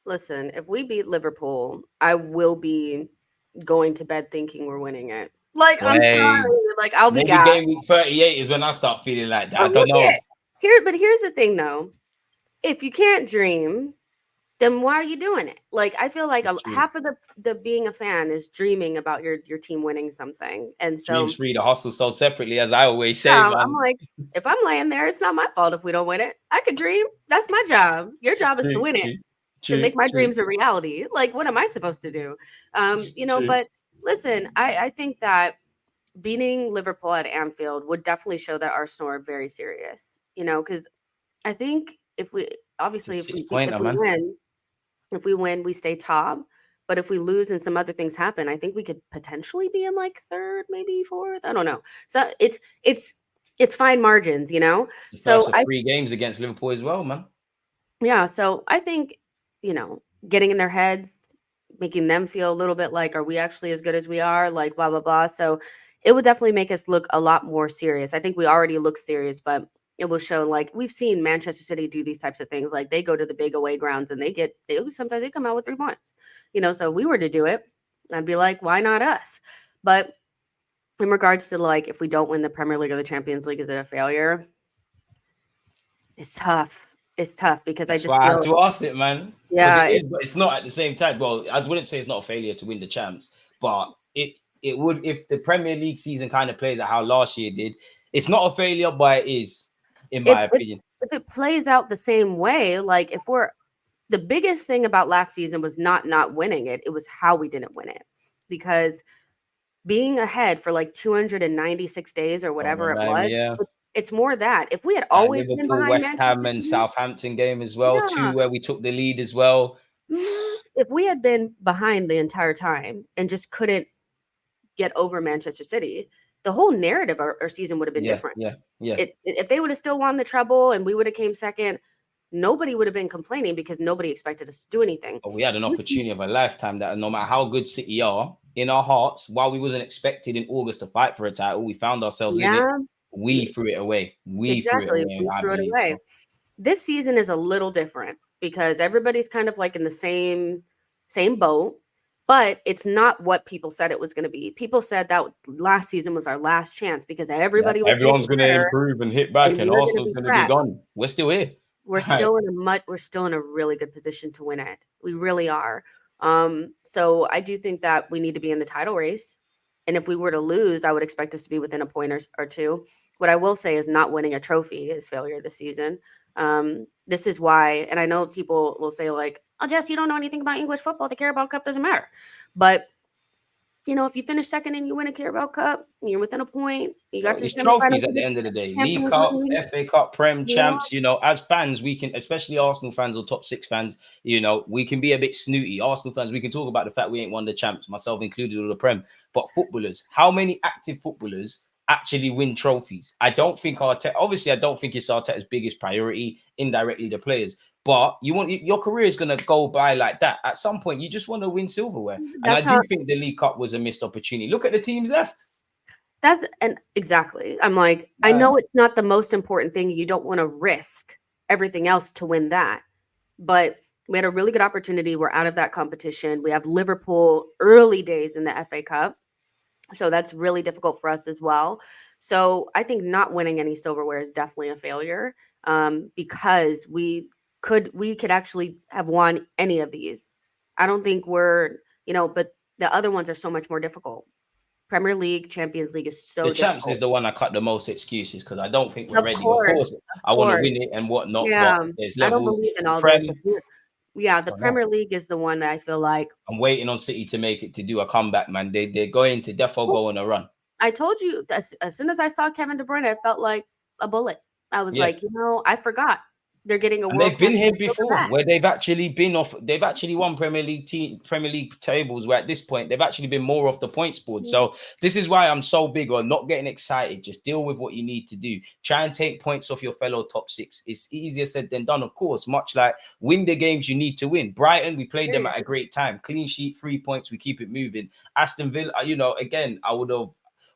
Listen, if we beat Liverpool, I will be going to bed thinking we're winning it. Like, I'm sorry. Like, I'll be gassed. Game week 38 is when I start feeling like that. I don't know. But here's the thing, though. If you can't dream, then why are you doing it? Like, I feel like half of the being a fan is dreaming about your team winning something. And so dreams free, the hustle sold separately, as I always say. Yeah, I'm like, if I'm laying there, it's not my fault if we don't win it. I could dream. That's my job. Your job is to win it. To make my dreams a reality. Like, what am I supposed to do? But listen, I think that beating Liverpool at Anfield would definitely show that Arsenal are very serious, because I think if we win, we stay top. But if we lose and some other things happen, I think we could potentially be in like third, maybe fourth. I don't know. So it's fine margins, So 3 games against Liverpool as well, man. Yeah. So I think, getting in their heads, making them feel a little bit like, are we actually as good as we are? Like, blah, blah, blah. So it would definitely make us look a lot more serious. I think we already look serious, but it will show, like, we've seen Manchester City do these types of things. Like, they go to the big away grounds and sometimes they come out with 3 points, so if we were to do it, I'd be like, why not us? But in regards to, like, if we don't win the Premier League or the Champions League, is it a failure? It's tough. It's tough because I had to ask it, man. Yeah, but it's not at the same time. Well, I wouldn't say it's not a failure to win the champs, but it would, if the Premier League season kind of plays out how last year did. It's not a failure, but it is, in my opinion. If it plays out the same way, like the biggest thing about last season was not winning it. It was how we didn't win it, because being ahead for like 296 days or whatever it was. Yeah. It's more that if we had always Liverpool, been behind West Ham and Southampton game as well, too, where we took the lead as well. If we had been behind the entire time and just couldn't get over Manchester City, the whole narrative of our season would have been different. Yeah. If they would have still won the treble and we would have came second, nobody would have been complaining because nobody expected us to do anything. We had an opportunity of a lifetime that no matter how good City are, in our hearts, while we wasn't expected in August to fight for a title, we found ourselves in it. We threw it away. We threw it away. This season is a little different because everybody's kind of like in the same boat. But it's not what people said it was going to be. People said that last season was our last chance because everybody was everyone's going to improve and hit back, and Arsenal's going to be gone. We're still here. We're still in a really good position to win it. We really are. So I do think that we need to be in the title race. And if we were to lose, I would expect us to be within a point or two. What I will say is not winning a trophy is failure this season. This is why, and I know people will say like, oh, Jess, you don't know anything about English football. The Carabao Cup doesn't matter. But, you know, if you finish second and you win a Carabao Cup, you're within a point. You got your trophies at the end of the day. League Cup, FA Cup, Prem, Champs, you know, as fans, we can, especially Arsenal fans or top 6 fans, you know, we can be a bit snooty. Arsenal fans, we can talk about the fact we ain't won the Champs, myself included, or the Prem. But footballers, how many active footballers actually win trophies? I don't think obviously, I don't think it's Arteta's biggest priority, indirectly the players. But you want your career is going to go by like that. At some point, you just want to win silverware. And I do think the League Cup was a missed opportunity. Look at the teams left. Exactly. I'm like, I know it's not the most important thing. You don't want to risk everything else to win that. But we had a really good opportunity. We're out of that competition. We have Liverpool early days in the FA Cup. So that's really difficult for us as well. So I think not winning any silverware is definitely a failure, because we could actually have won any of these. I don't think we're, you know, but the other ones are so much more difficult. Premier League, Champions League is so difficult. Champs is the one I cut the most excuses because I don't think we're ready. Of course, I want to win it and whatnot. Yeah, but there's levels. I don't believe in all this. Yeah, the Premier League is the one that I feel like I'm waiting on City to make it, to do a comeback, man. They're going to definitely go on a run. I told you as soon as I saw Kevin De Bruyne, I felt like a bullet. I was like, you know, I forgot. They're getting a world. They've been here before, where they've actually been off. They've actually won Premier League tables. Where at this point they've actually been more off the points board. So this is why I'm so big on not getting excited. Just deal with what you need to do. Try and take points off your fellow top 6. It's easier said than done, of course. Much like win the games you need to win. Brighton, we played them at a great time. Clean sheet, 3 points. We keep it moving. Aston Villa, you know, again,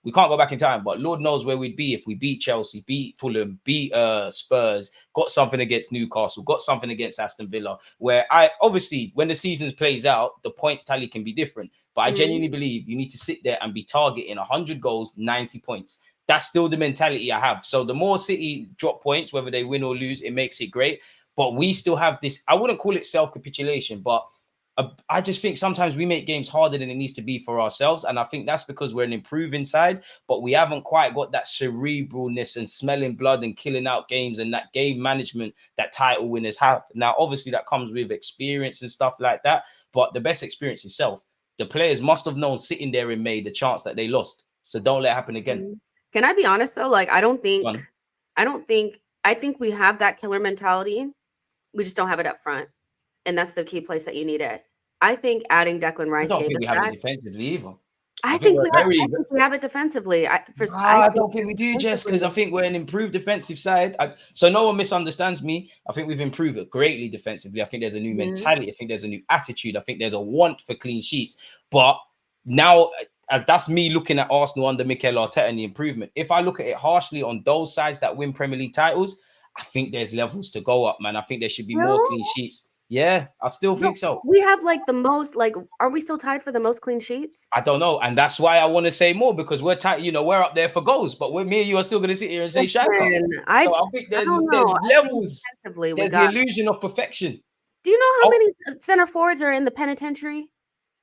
we can't go back in time, but Lord knows where we'd be if we beat Chelsea, beat Fulham, beat Spurs, got something against Newcastle, got something against Aston Villa, where obviously, when the season plays out, the points tally can be different. But I genuinely believe you need to sit there and be targeting 100 goals, 90 points. That's still the mentality I have. So the more City drop points, whether they win or lose, it makes it great. But we still have this, I wouldn't call it self-capitulation, but I just think sometimes we make games harder than it needs to be for ourselves. And I think that's because we're an improving side, but we haven't quite got that cerebralness and smelling blood and killing out games and that game management that title winners have. Now, obviously, that comes with experience and stuff like that. But the best experience itself, the players must have known sitting there in May the chance that they lost. So don't let it happen again. Can I be honest, though? Like, I think we have that killer mentality. We just don't have it up front. And that's the key place that you need it. I think adding Declan Rice. I don't think we have it defensively either. I think we have it defensively. I don't think we do, Jess, because I think we're an improved defensive side. So no one misunderstands me. I think we've improved it greatly defensively. I think there's a new mentality. I think there's a new attitude. I think there's a want for clean sheets. But now, as that's me looking at Arsenal under Mikel Arteta and the improvement. If I look at it harshly on those sides that win Premier League titles, I think there's levels to go up, man. I think there should be more clean sheets. Yeah, I still think so. We have like the most, like, are we still tied for the most clean sheets? I don't know. And that's why I want to say more, because we're tied, you know, we're up there for goals, but me and you are still going to sit here and say Shaka. So I think there's levels. There's the illusion of perfection. Do you know how many center forwards are in the penitentiary?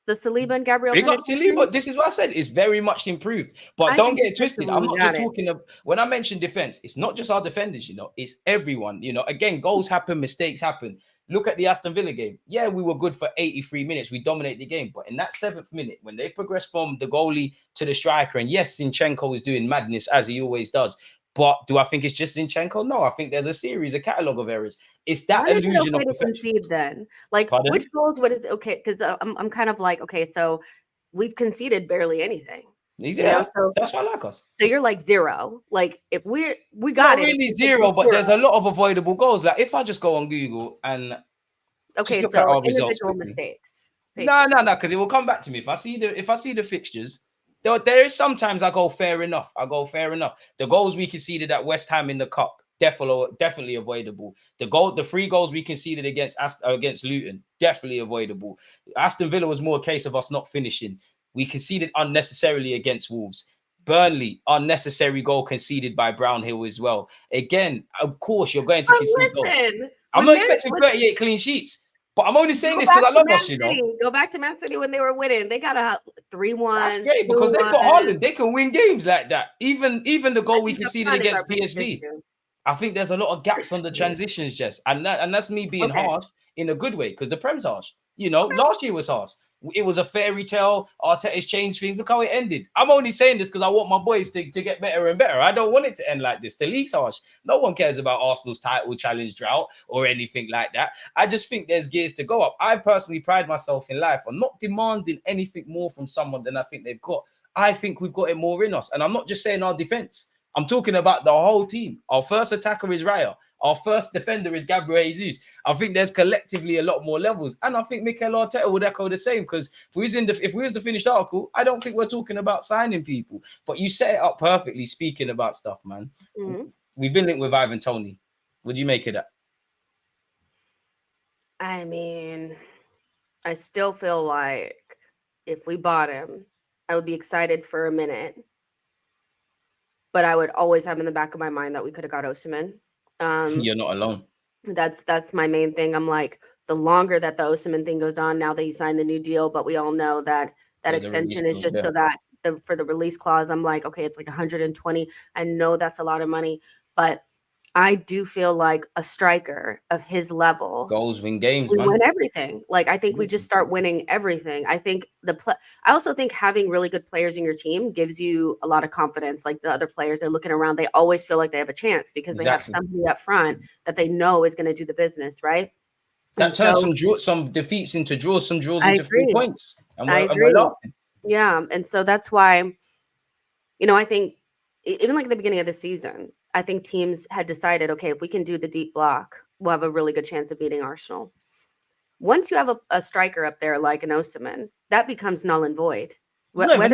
The Saliba and Gabriel. Big up Saliba. This is what I said. It's very much improved. But don't get it twisted. I'm not just talking of, when I mention defense, it's not just our defenders, you know, it's everyone. You know, again, goals happen, mistakes happen. Look at the Aston Villa game. Yeah, we were good for 83 minutes. We dominated the game. But in that 7th minute, when they progressed from the goalie to the striker, and yes, Zinchenko is doing madness as he always does. But do I think it's just Zinchenko? No, I think there's a catalogue of errors. It's that illusion of perfection. Concede then? Like, which goals? What is okay? Because I'm kind of like, okay, so we've conceded barely anything. Yeah, so, that's why I like us. So you're like 0. Like, if we got it, really 0, but there's a lot of avoidable goals. Like, if I just go on Google and just look at our individual mistakes. No, because it will come back to me. If I see the fixtures, there is sometimes I go fair enough. The goals we conceded at West Ham in the cup, definitely avoidable. The 3 goals we conceded against Luton, definitely avoidable. Aston Villa was more a case of us not finishing. We conceded unnecessarily against Wolves. Burnley, unnecessary goal conceded by Brownhill as well. Again, of course, you're going to concede goals. I'm not expecting 38 clean sheets, but I'm only saying this because I love us, you know. Go back to Man City when they were winning. They got a 3-1. That's great because they've got Haaland. They can win games like that. Even the goal we conceded against PSV. I think there's a lot of gaps on the transitions, Jess. And that's me being harsh in a good way because the Prem's harsh. You know, last year was harsh. It was a fairy tale. Arteta's changed things. Look how it ended. I'm only saying this because I want my boys to get better and better. I don't want it to end like this. The league's harsh. No one cares about Arsenal's title challenge drought or anything like that. I just think there's gears to go up. I personally pride myself in life on not demanding anything more from someone than I think they've got. I think we've got it more in us. And I'm not just saying our defense. I'm talking about the whole team. Our first attacker is Raya. Our first defender is Gabriel Jesus. I think there's collectively a lot more levels. And I think Mikel Arteta would echo the same because if we was the finished article, I don't think we're talking about signing people. But you set it up perfectly speaking about stuff, man. Mm-hmm. We've been linked with Ivan Toney. What do you make of that? I mean, I still feel like if we bought him, I would be excited for a minute. But I would always have in the back of my mind that we could have got Osimhen. You're not alone. That's my main thing. I'm like, the longer that the Osimhen thing goes on, now that he signed the new deal, but we all know that extension is just so that for the release clause, I'm like, okay, it's like 120. I know that's a lot of money, but I do feel like a striker of his level goals win games, we win everything. Like I think we just start winning everything. I think I also think having really good players in your team gives you a lot of confidence. Like the other players, they're looking around, they always feel like they have a chance because they have somebody up front that they know is going to do the business, right? That turns some defeats into draws, some draws into 3 points. And we're laughing. Yeah, and so that's why, you know, I think even like at the beginning of the season, I think teams had decided, okay, if we can do the deep block, we'll have a really good chance of beating Arsenal. Once you have a striker up there like an Osimhen, that becomes null and void. Even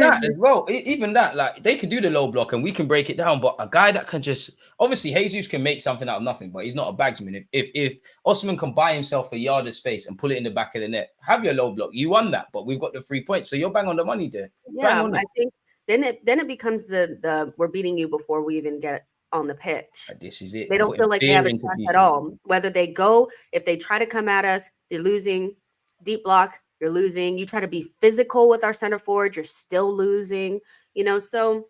that, like they can do the low block and we can break it down, but a guy that can just obviously Jesus can make something out of nothing, but he's not a bagsman. If Osimhen can buy himself a yard of space and pull it in the back of the net, have your low block, you won that, but we've got the 3 points, so you're bang on the money there. Yeah, I think then it becomes the we're beating you before we even get on the pitch. This is it. They don't feel like they have a chance at all. Whether they go, if they try to come at us, they're losing. Deep block, you're losing. You try to be physical with our center forward, you're still losing. You know, so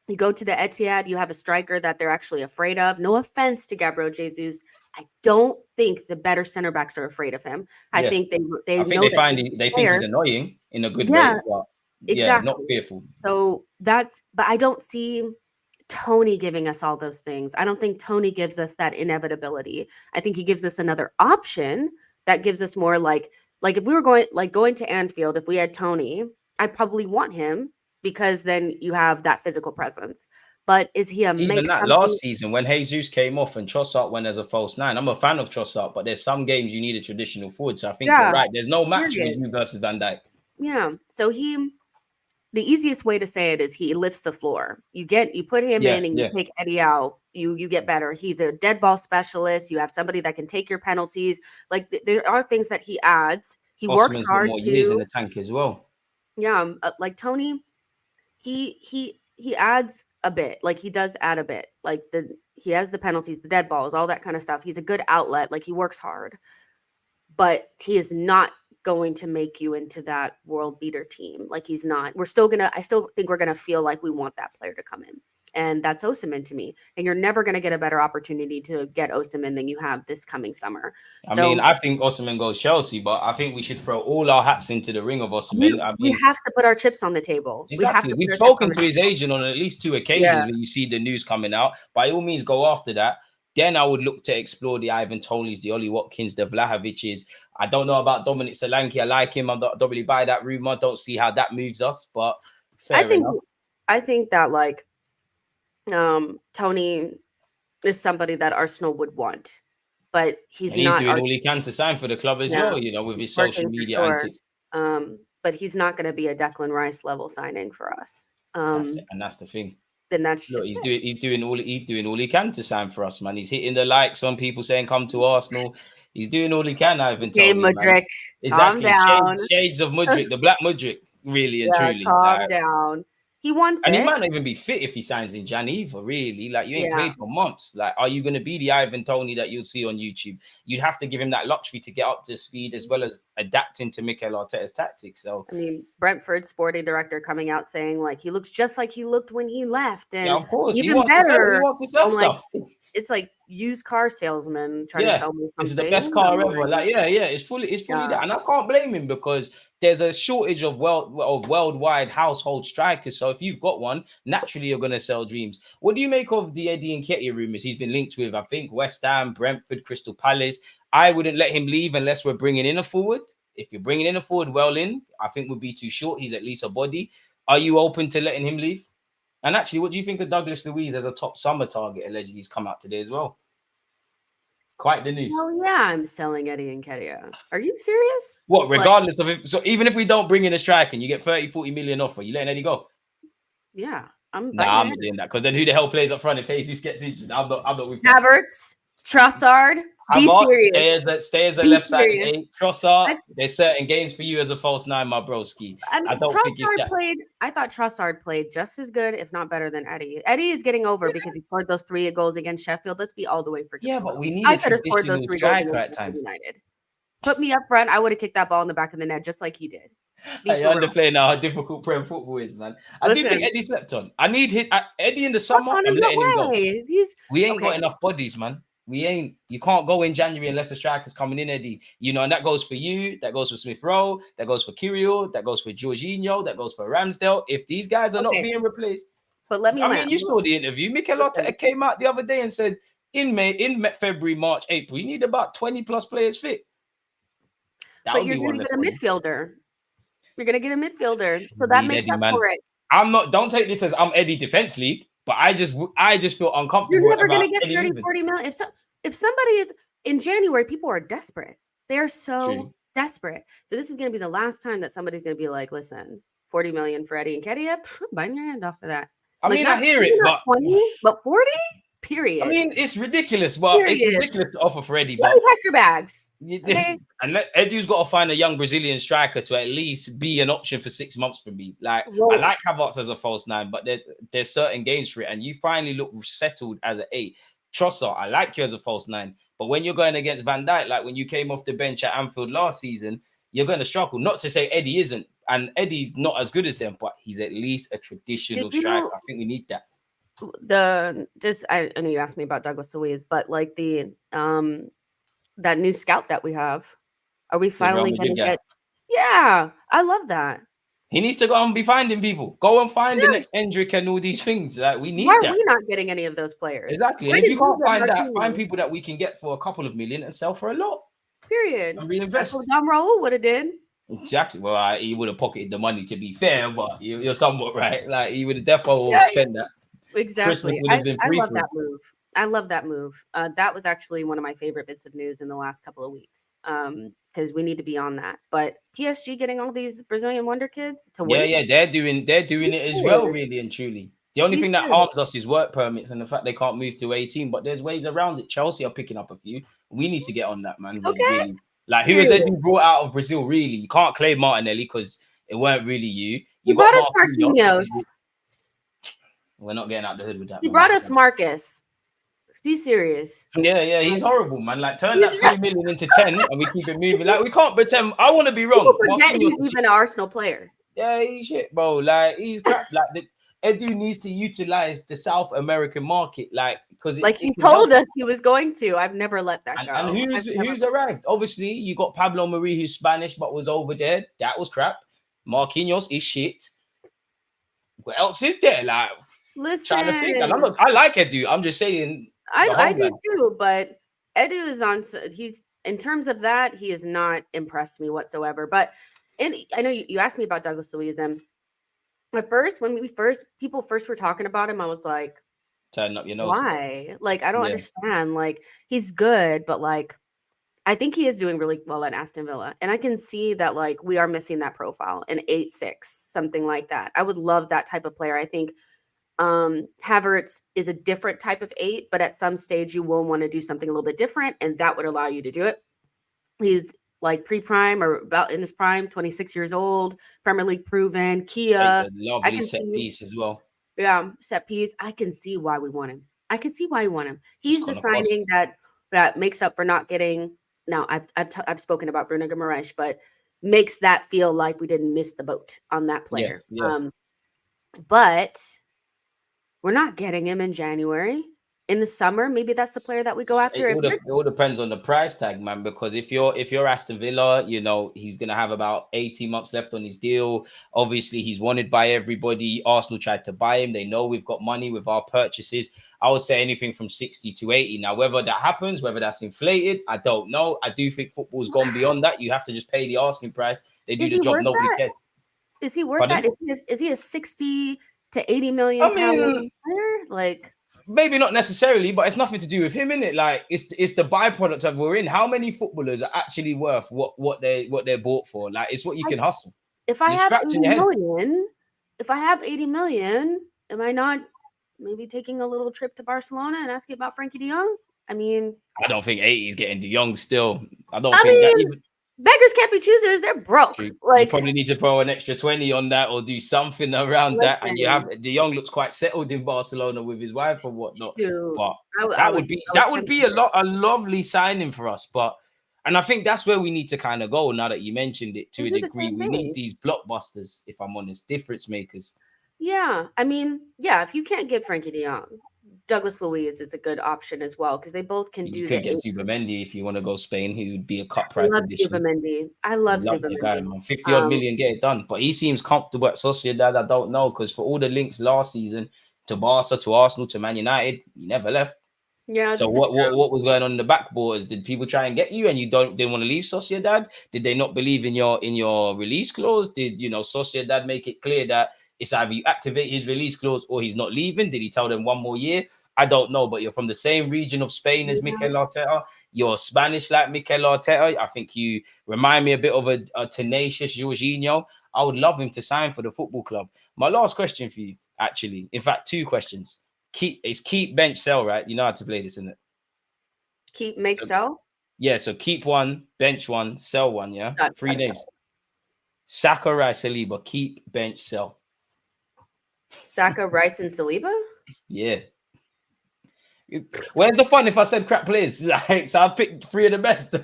you go to the Etihad, you have a striker that they're actually afraid of. No offense to Gabriel Jesus. I don't think the better center backs are afraid of him. I think they think he's annoying in a good way. But exactly. Not fearful. So but I don't see Toney giving us all those things. I don't think Toney gives us that inevitability. I think he gives us another option that gives us more like if we were going to Anfield, if we had Toney, I'd probably want him because then you have that physical presence. But is he even that last season when Jesus came off and Trossard went as a false 9? I'm a fan of Trossard, but there's some games you need a traditional forward. So I think you're right. There's no match with you versus Van Dijk. Yeah. So the easiest way to say it is he lifts the floor. You put him in and you take Eddie out. You get better. He's a dead ball specialist. You have somebody that can take your penalties. Like there are things that he adds. He works hard more too. Years in the tank as well. Yeah, like Toney, he adds a bit. Like he does add a bit. Like he has the penalties, the dead balls, all that kind of stuff. He's a good outlet. Like he works hard, but he is not going to make you into that world beater team. Like he's not. I still think we're gonna feel like we want that player to come in. And that's Osimhen to me. And you're never going to get a better opportunity to get Osimhen than you have this coming summer. I mean, I think Osimhen goes Chelsea, but I think we should throw all our hats into the ring of Osimhen. We have to put our chips on the table. Exactly. We've spoken to his agent on at least 2 occasions when you see the news coming out. By all means, go after that. Then I would look to explore the Ivan Toneys, the Ollie Watkins, the Vlahovic's. I don't know about Dominic Solanke. I like him. I don't really buy that rumor. Don't see how that moves us, but fair enough. I think that like Toney is somebody that Arsenal would want, but he's not doing all he can to sign for the club as well, you know, with his social media antics. But he's not going to be a Declan Rice level signing for us. And that's the thing. then that's Look, just he's doing all he can to sign for us, man. He's hitting the likes on people saying come to Arsenal. He's doing all he can, Ivan okay, Toney, man. Mudryk, calm Exactly. down. Shades of Mudryk, the black Mudryk, really and Yeah, truly. calm down. He wants And he it. might not even be fit if he signs in Jan either, really. Like, you ain't Yeah. played for months. Like, are you going to be the Ivan Toney that you'll see on YouTube? You'd have to give him that luxury to get up to speed as well as adapting to Mikel Arteta's tactics. So, I mean, Brentford's sporting director coming out saying like he looks just like he looked when he left, and yeah, of course, he even wants better. to sell I'm like, stuff. it's like used car salesman trying to sell me something. This is the best car I'm ever. Like, it's fully that, and I can't blame him because there's a shortage of worldwide household strikers. So if you've got one, naturally you're going to sell dreams. What do you make of the Eddie Nketiah rumors? He's been linked with, I think, West Ham, Brentford, Crystal Palace. I wouldn't let him leave unless we're bringing in a forward. If you're bringing in a forward, I think would be too short. He's at least a body. Are you open to letting him leave? And actually, what do you think of Douglas Luiz as a top summer target? Allegedly, he's come out today as well. Quite the news. Oh yeah, I'm selling Eddie Nketiah. Are you serious? What, regardless of it? So even if we don't bring in a striker and you get 30-40 million offer, you letting Eddie go? Yeah, I'm not doing that, because then who the hell plays up front if Jesus gets injured? I'm not with that. Havertz, Trossard. Be serious. Stay as a left side 8. Trossard. There's certain games for you as a false 9, my broski. I mean, I don't think it's that. I thought Trossard played just as good, if not better, than Eddie. Eddie is getting over because he scored those 3 goals against Sheffield. Let's be all the way forgetful. Yeah, but we need a traditional striker at times. United. Put me up front. I would have kicked that ball in the back of the net just like he did. Hey, you're underplaying now how difficult Prem football is, man. I do think Eddie slept on. I need Eddie in the summer. I'm letting him go. We ain't got enough bodies, man. You can't go in January unless a striker's coming in, Eddie. You know, and that goes for you, that goes for Smith Rowe, that goes for Kirill, that goes for Jorginho, that goes for Ramsdale. If these guys are not being replaced, but let me. I mean, you saw the interview. Mikel Arteta came out the other day and said in February, March, April, you need about 20 plus players fit. But you're going to get a midfielder. You're going to get a midfielder, so that makes up for it. Don't take this as I'm Eddie Defense League, but I just feel uncomfortable. You're never going to get 30-40 million. If somebody is in January, people are desperate. They are so desperate. So this is going to be the last time that somebody's going to be like, listen, 40 million for Eddie Nketiah, biting your hand off of that. I mean, I hear it, but 20, but 40. Period. I mean, it's ridiculous. Well, it's ridiculous to offer for Eddie. Let me pack your bags. Okay? And Eddie's got to find a young Brazilian striker to at least be an option for 6 months for me. Like, I like Havertz as a false 9, but there's certain games for it. And you finally look settled as an 8. Trossard, I like you as a false 9. But when you're going against Van Dijk, like when you came off the bench at Anfield last season, you're going to struggle. Not to say Eddie isn't. And Eddie's not as good as them, but he's at least a traditional striker. I think we need that. I know you asked me about Douglas Luiz, but like that new scout that we have, are we finally going to get? Yeah, I love that. He needs to go and be finding people. Go and find the next Hendrick and all these things. Like, we need that. Why are we not getting any of those players? Exactly. And if you can't find that, find people that we can get for a couple of million and sell for a lot. Period. And reinvest. That's what Dom Raul would have did. Exactly. Well, he would have pocketed the money, to be fair, but you're somewhat right. Like, he would have definitely spent that. Exactly. I love that move. I love that move. That was actually one of my favorite bits of news in the last couple of weeks. Because we need to be on that. But PSG getting all these Brazilian wonder kids to win. Yeah, they're doing it as well, really and truly. The only thing that harms us is work permits and the fact they can't move to 18. But there's ways around it. Chelsea are picking up a few. We need to get on that, man. Okay. Really. Like, who has Eddie brought out of Brazil, really? You can't claim Martinelli because it weren't really you. You brought us Marquinhos. We're not getting out the hood with that. He brought us Marcus. Be serious. Yeah, he's horrible, man. Like, turn that 3 million into 10 and we keep it moving. Like, we can't pretend. I want to be wrong. He's even an Arsenal player. Yeah, he's shit, bro. Like, he's crap. Like, Edu needs to utilize the South American market, like, because he told us he was going to. I've never let that go. And who's arrived? Obviously, you got Pablo Marie, who's Spanish but was over there. That was crap. Marquinhos is shit. What else is there? Like, listen, trying to think. And I like Edu. I'm just saying. I do too, but Edu is on. He's in terms of that, he has not impressed me whatsoever. But I know you asked me about Douglas Luiz, and at first, when people first were talking about him, I was like, turn up your nose. Why? Like, I don't understand. Like, he's good, but like, I think he is doing really well at Aston Villa. And I can see that, like, we are missing that profile, an 8-6, something like that. I would love that type of player. I think Havertz is a different type of 8, but at some stage you will want to do something a little bit different, and that would allow you to do it. He's like pre-prime or about in his prime, 26 years old, Premier League proven. Kia, It's a lovely set piece as well. Yeah, set piece. I can see why we want him. I can see why you want him. He's the gonna signing that makes up for not getting. Now I've spoken about Bruno Guimaraes, but makes that feel like we didn't miss the boat on that player. Yeah. But we're not getting him in January. In the summer, maybe that's the player that we go after. It all depends on the price tag, man. Because if you're Aston Villa, you know he's gonna have about 18 months left on his deal. Obviously, he's wanted by everybody. Arsenal tried to buy him. They know we've got money with our purchases. I would say anything from 60 to 80. Now, whether that happens, whether that's inflated, I don't know. I do think football's gone beyond that. You have to just pay the asking price. They do the job. Nobody cares. Is he worth that? Is he a 60 to 80 million pound player? Like, maybe not necessarily, but it's nothing to do with him, innit? Like it's the byproduct of we're in. How many footballers are actually worth what they're bought for? Like it's what you can hustle. If I have 80 million, am I not maybe taking a little trip to Barcelona and asking about Frankie de Jong? I mean, I don't think 80 is getting de Jong still. Beggars can't be choosers. They're broke. Like, you probably need to throw an extra 20 on that or do something around that. And you have de Jong looks quite settled in Barcelona with his wife or whatnot. But that would be a lovely signing for us. And I think that's where we need to kind of go now that you mentioned it to a degree. We need these blockbusters, if I'm honest, difference makers. Yeah. I mean, yeah, if you can't get Frankie de Jong, Douglas Luiz is a good option as well because they both can do. You could get Zubimendi if you want to go Spain, who would be a cut price addition. I love Zubimendi. 50 odd million, get it done. But he seems comfortable at Sociedad. I don't know because for all the links last season to Barca, to Arsenal, to Man United, he never left. Yeah. So what was going on in the back borders? Did people try and get you and you didn't want to leave Sociedad? Did they not believe in your release clause? Did Sociedad make it clear that it's either you activate his release clause or he's not leaving? Did he tell them 1 more year? I don't know, but you're from the same region of Spain as Mikel Arteta. You're Spanish like Mikel Arteta. I think you remind me a bit of a tenacious Jorginho. I would love him to sign for the football club. My last question for you, actually, in fact, 2 questions. Keep, bench, sell, right? You know how to play this, isn't it? Keep, make, sell? Yeah, so keep 1, bench 1, sell 1, yeah? 3 names. Saka, Rice, Saliba. Keep, bench, sell. Saka, Rice, and Saliba? Yeah. Where's the fun if I said crap players? Like, so I picked 3 of the best.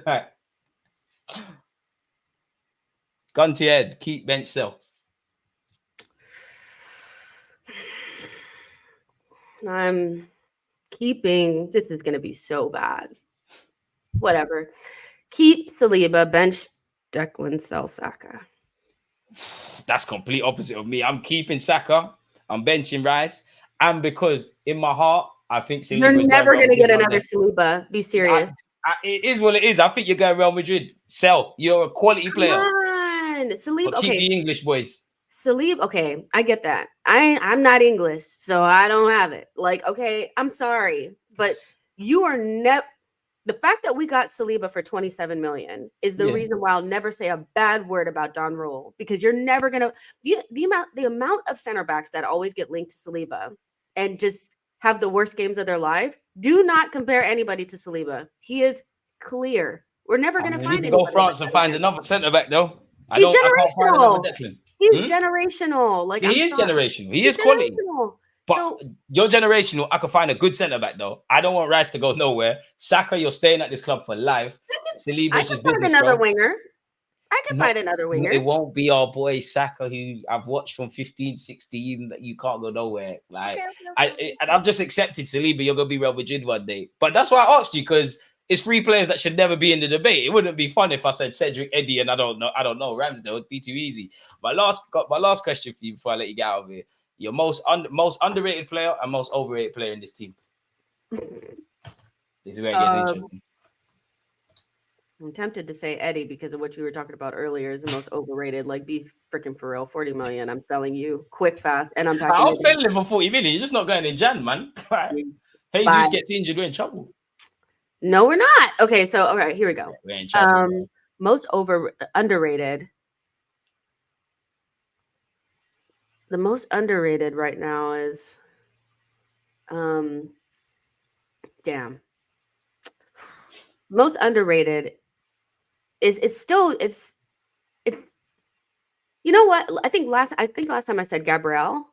Gun to your head. Keep, bench, sell. I'm keeping. This is going to be so bad. Whatever. Keep Saliba, bench Declan, sell Saka. That's complete opposite of me. I'm keeping Saka. I'm benching Rice. And because in my heart, I think Saliba. You're never going to get another Saliba. Be serious. It is what it is. I think you're going Real Madrid. Sell. You're a quality player. Come on. Saliba. But keep the English boys. Saliba. Okay, I get that. I'm not English, so I don't have it. Like, okay, I'm sorry, but you are the fact that we got Saliba for 27 million is the reason why I'll never say a bad word about Don Roll, because you're never gonna the amount of center backs that always get linked to Saliba and just have the worst games of their life. Do not compare anybody to Saliba. He is clear. We're never gonna find anybody. Go France and find another center back though. He's generational. He's generational. Like, he is generational. He is quality. But you're generational. I could find a good centre back though. I don't want Rice to go nowhere. Saka, you're staying at this club for life. Saliba's just business, another winger. I can find another winger. It won't be our boy Saka, who I've watched from 15, 16, that you can't go nowhere. Like, and I've just accepted Saliba. You're gonna be Real Madrid one day. But that's why I asked you, because it's 3 players that should never be in the debate. It wouldn't be fun if I said Cedric, Eddie, and I don't know Ramsdale. It'd be too easy. My last question for you before I let you get out of here. Your most underrated player and most overrated player in this team. This is where it gets interesting. I'm tempted to say Eddie because of what you were talking about earlier is the most overrated. Like, be freaking for real. 40 million. I'm selling you quick, fast, and I'm packing. I'll sell him for 40 million. You're just not going in Jan, man. Jesus gets injured, we're in trouble. No, we're not. Okay, so all right, here we go. We're in trouble. Most underrated. The most underrated right now is Damn. Most underrated is still it's you know what? I think last time I said Gabriel,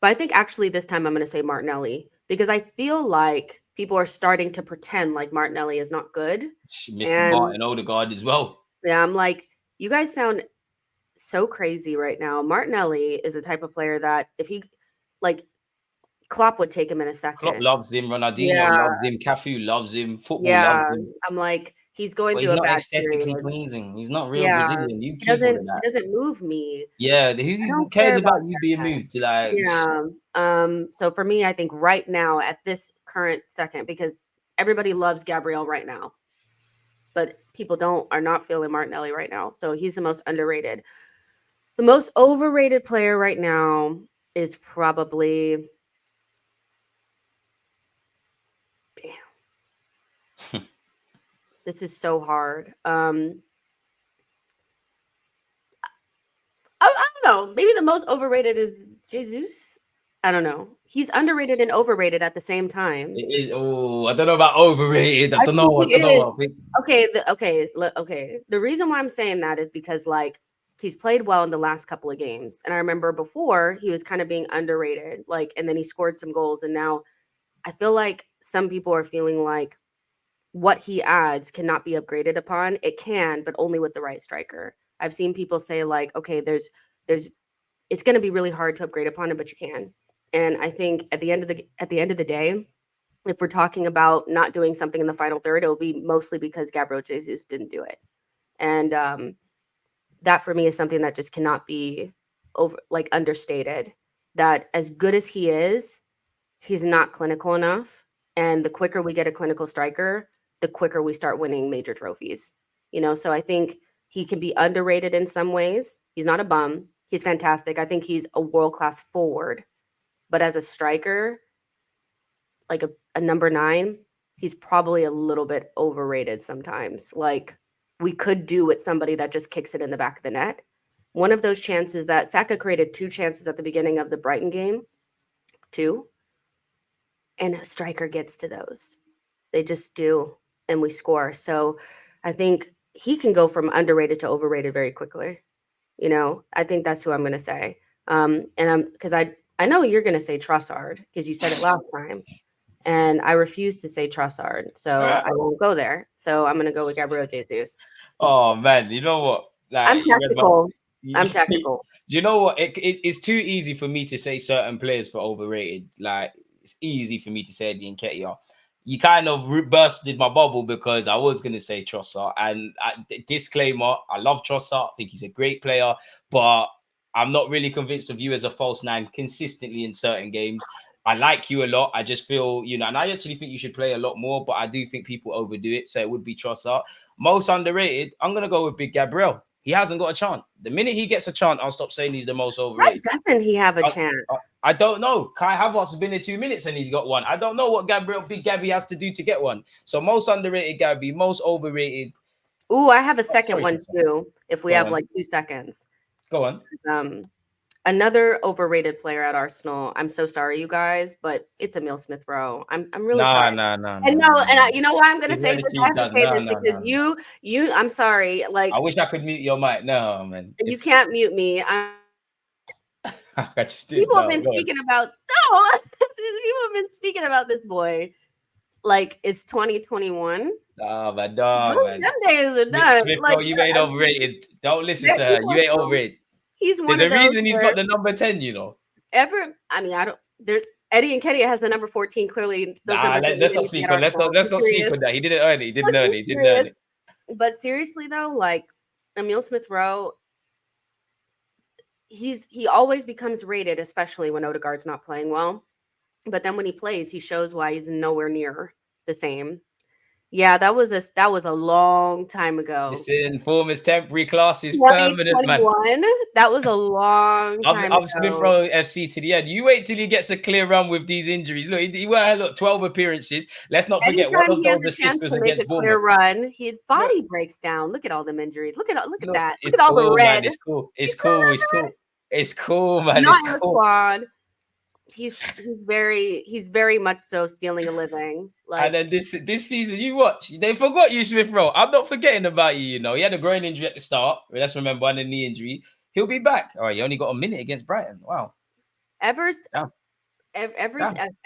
but I think actually this time I'm going to say Martinelli because I feel like people are starting to pretend like Martinelli is not good. Mr. Martin Odegaard as well. Yeah, I'm like, you guys sound so crazy right now. Martinelli is the type of player that if he like Klopp would take him in a second. Klopp loves him. Ronaldinho loves him. Cafu loves him. Football loves him. I'm like, he's going But through he's a not bad aesthetically period. pleasing. He's not real Brazilian. You He keep all of that. doesn't move me. Yeah, who cares about you being moved to like? Yeah. So for me, I think right now at this current second, because everybody loves Gabriel right now, but people are not feeling Martinelli right now. So he's the most underrated. The most overrated player right now is probably this is so hard. I don't know. Maybe the most overrated is Jesus. I don't know. He's underrated and overrated at the same time. I don't know about overrated. I don't know. Okay. The reason why I'm saying that is because like he's played well in the last couple of games, and I remember before he was kind of being underrated. Like, and then he scored some goals, and now I feel like some people are feeling like what he adds cannot be upgraded upon. It can, but only with the right striker. I've seen people say like, okay, it's going to be really hard to upgrade upon it, but you can. And I think at the end of the day, if we're talking about not doing something in the final third, it will be mostly because Gabriel Jesus didn't do it. And that for me is something that just cannot be understated. That as good as he is, he's not clinical enough. And the quicker we get a clinical striker, the quicker we start winning major trophies. So I think he can be underrated in some ways. He's not a bum. He's fantastic. I think he's a world-class forward. But as a striker, like a number 9, he's probably a little bit overrated sometimes. Like we could do with somebody that just kicks it in the back of the net. One of those chances that Saka created 2 chances at the beginning of the Brighton game, 2, and a striker gets to those. They just do, and we score. So I think he can go from underrated to overrated very quickly. I think that's who I'm going to say. Because I know you're going to say Trossard because you said it last time. And I refuse to say Trossard, so I won't go there. So I'm going to go with Gabriel Jesus. Oh, man. You know what? Like, I'm tactical. Do you know what? It's too easy for me to say certain players for overrated. Like, it's easy for me to say the Nketiah. You kind of bursted my bubble because I was going to say Trossard. And disclaimer, I love Trossard. I think he's a great player. But I'm not really convinced of you as a false 9 consistently in certain games. I like you a lot. I just feel, and I actually think you should play a lot more. But I do think people overdo it. So it would be Trossard. Most underrated, I'm going to go with Big Gabriel. He hasn't got a chance. The minute he gets a chance, I'll stop saying he's the most overrated. Why doesn't he have a chance? I don't know. Kai Havertz has been in 2 minutes and he's got one. I don't know what Big Gabby has to do to get one. So most underrated Gabby, most overrated. Ooh, I have a second one too. If we have like 2 seconds. Go on. Another overrated player at Arsenal. I'm so sorry, you guys, but it's Emile Smith-Rowe. I'm really sorry. And you know why I'm gonna say this? I have to say this because you. I'm sorry. Like I wish I could mute your mic. No, man. You can't mute me. People have been speaking about this boy. Like it's 2021. Oh my dog, man. Them days are done. Smith-Rowe, you ain't overrated. Don't listen to her. You ain't overrated. He's one There's a reason he's got the number 10, Eddie Nketiah has the number 14. Clearly, let's not speak on. Let's not speak on that. He didn't earn it. But seriously though, like Emile Smith-Rowe, he always becomes rated, especially when Odegaard's not playing well. But then when he plays, he shows why he's nowhere near the same. Yeah, that was a long time ago. Listen, form is temporary, class is permanent, man. That was a long time ago. I'm Smith-Rowe FC to the end. You wait till he gets a clear run with these injuries. Look, he went 12 appearances. Let's not forget one of those assists was against Bournemouth. Clear run, his body breaks down. Look at all them injuries. Look at that. Look at all the red. Man, it's cool, man. Not in the squad. he's very much so stealing a living. Like, and then this season, you watch, they forgot you, Smith Rowe. I'm not forgetting about you. You know, he had a groin injury at the start. Let's remember, and a knee injury. He'll be back. All right, you only got a minute against Brighton. Wow. As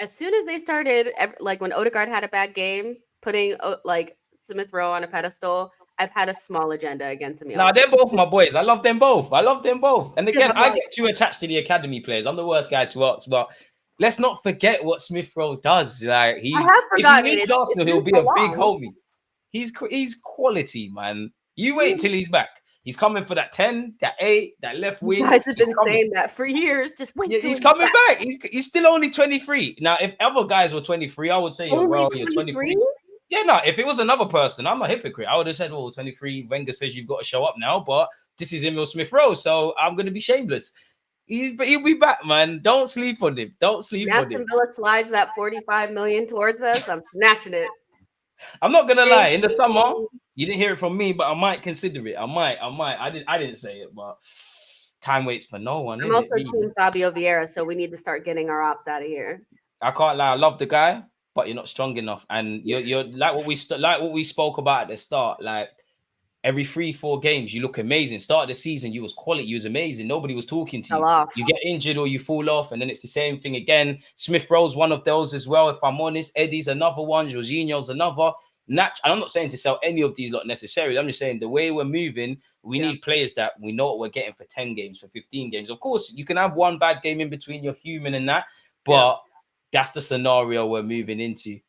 soon as they started, like when Odegaard had a bad game, putting like Smith Rowe on a pedestal, I've had a small agenda against him. Nah, they're both my boys. I love them both. And again, I get too attached to the academy players. I'm the worst guy to ask, but let's not forget what Smith Rowe does. Like if he leaves Arsenal, he'll be a big homie. He's quality, man. You wait till he's back. He's coming for that 10, that 8, that left wing. You guys have been saying that for years. Just wait. Yeah, he's coming back. He's still only 23. Now, if other guys were 23, I would say, you're 23. Yeah, no, if it was another person, I'm a hypocrite. I would have said, 23, Wenger says you've got to show up now, but this is Emil Smith Rowe, so I'm going to be shameless. He'll be back, man. Don't sleep on him. Don't sleep on him. Aston Villa slides that 45 million towards us. I'm snatching it. I'm not gonna lie. In the summer, you didn't hear it from me, but I might consider it. I might. I didn't say it, but time waits for no one. I'm also team Fabio Vieira, so we need to start getting our ops out of here. I can't lie. I love the guy, but you're not strong enough, and you're like what we spoke about at the start. Like every 3-4 games, you look amazing. Start of the season, you was quality, you was amazing. Nobody was talking to you. You get injured or you fall off, and then it's the same thing again. Smith Rowe's one of those as well. If I'm honest, Eddie's another one. Jorginho's another. And I'm not saying to sell any of these lot necessarily. I'm just saying the way we're moving, we need players that we know what we're getting for 10 games, for 15 games. Of course, you can have one bad game in between. You're human and that, but that's the scenario we're moving into.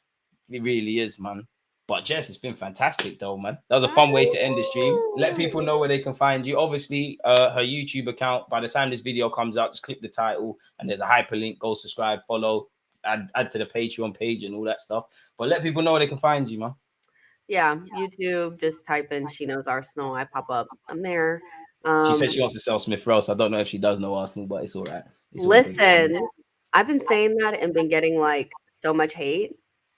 It really is, man. But Jess, it's been fantastic though, man. That was a fun way to end the stream. Let people know where they can find you. Obviously, her YouTube account, by the time this video comes out, just click the title and there's a hyperlink. Go subscribe, follow, add to the Patreon page and all that stuff. But let people know where they can find you, man. Yeah, YouTube, just type in She Knows Arsenal. I pop up. I'm there. She said she wants to sell Smith Rowe, so I don't know if she does know Arsenal, but it's all right. Listen, I've been saying that and been getting like so much hate,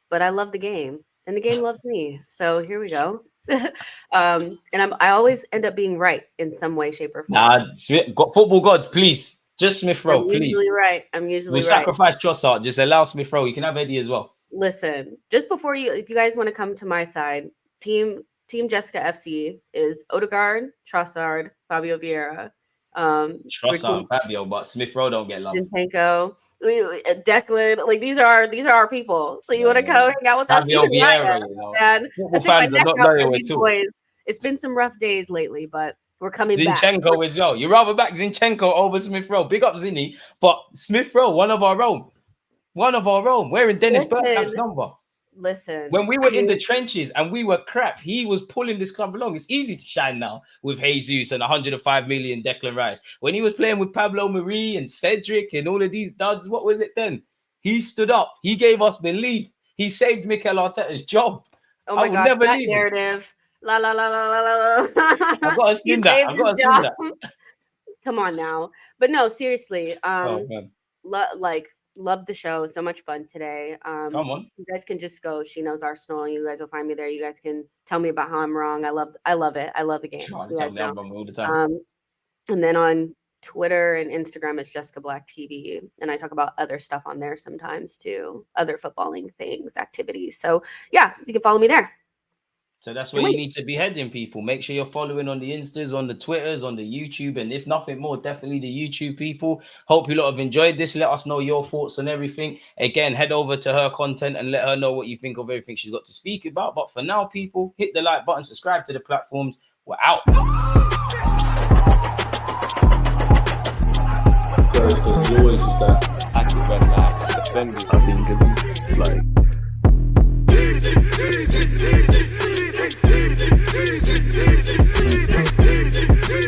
but I love the game. And the game loves me. So here we go. And I always end up being right in some way, shape, or form. Nah, football gods, please. Just Smith Rowe, please. I'm usually right. We'll sacrifice Trossard. Just allow Smith Rowe. You can have Eddie as well. Listen, just before if you guys want to come to my side, Team Jessica FC is Odegaard, Trossard, Fabio Vieira. Trossard, Fabio, but Smith Rowe don't get love. Zinchenko, Declan, like these are our people. So you want to come hang out with us? Fabio Vieira, you know. And fans are not loyal too. It's been some rough days lately, but we're coming back. Zinchenko as well. You rather back Zinchenko over Smith Rowe. Big up Zinny, but Smith Rowe, one of our own. Wearing Dennis Bergkamp's number. Listen, when we were in the trenches and we were crap, he was pulling this club along. It's easy to shine now with Jesus and 105 million Declan Rice. When he was playing with Pablo Marie and Cedric and all of these duds, what was it then? He stood up. He gave us belief. He saved Mikel Arteta's job. Oh my God, that narrative. La la la la la la. I've got to spin that. Come on now. But no, seriously. Love the show. So much fun today. Come on. You guys can just go She Knows Arsenal. You guys will find me there. You guys can tell me about how I'm wrong. I love it. I love the game. Tell me I'm wrong all the time. And then on Twitter and Instagram, it's Jessica Black TV. And I talk about other stuff on there sometimes too. Other footballing things, activities. So yeah, you can follow me there. So that's where you need to be heading, people. Make sure you're following on the Instas, on the Twitters, on the YouTube, and if nothing more, definitely the YouTube people. Hope you lot have enjoyed this. Let us know your thoughts on everything. Again, head over to her content and let her know what you think of everything she's got to speak about. But for now, people, hit the like button, subscribe to the platforms. We're out. There's always just that active red flag, defending. I think it's like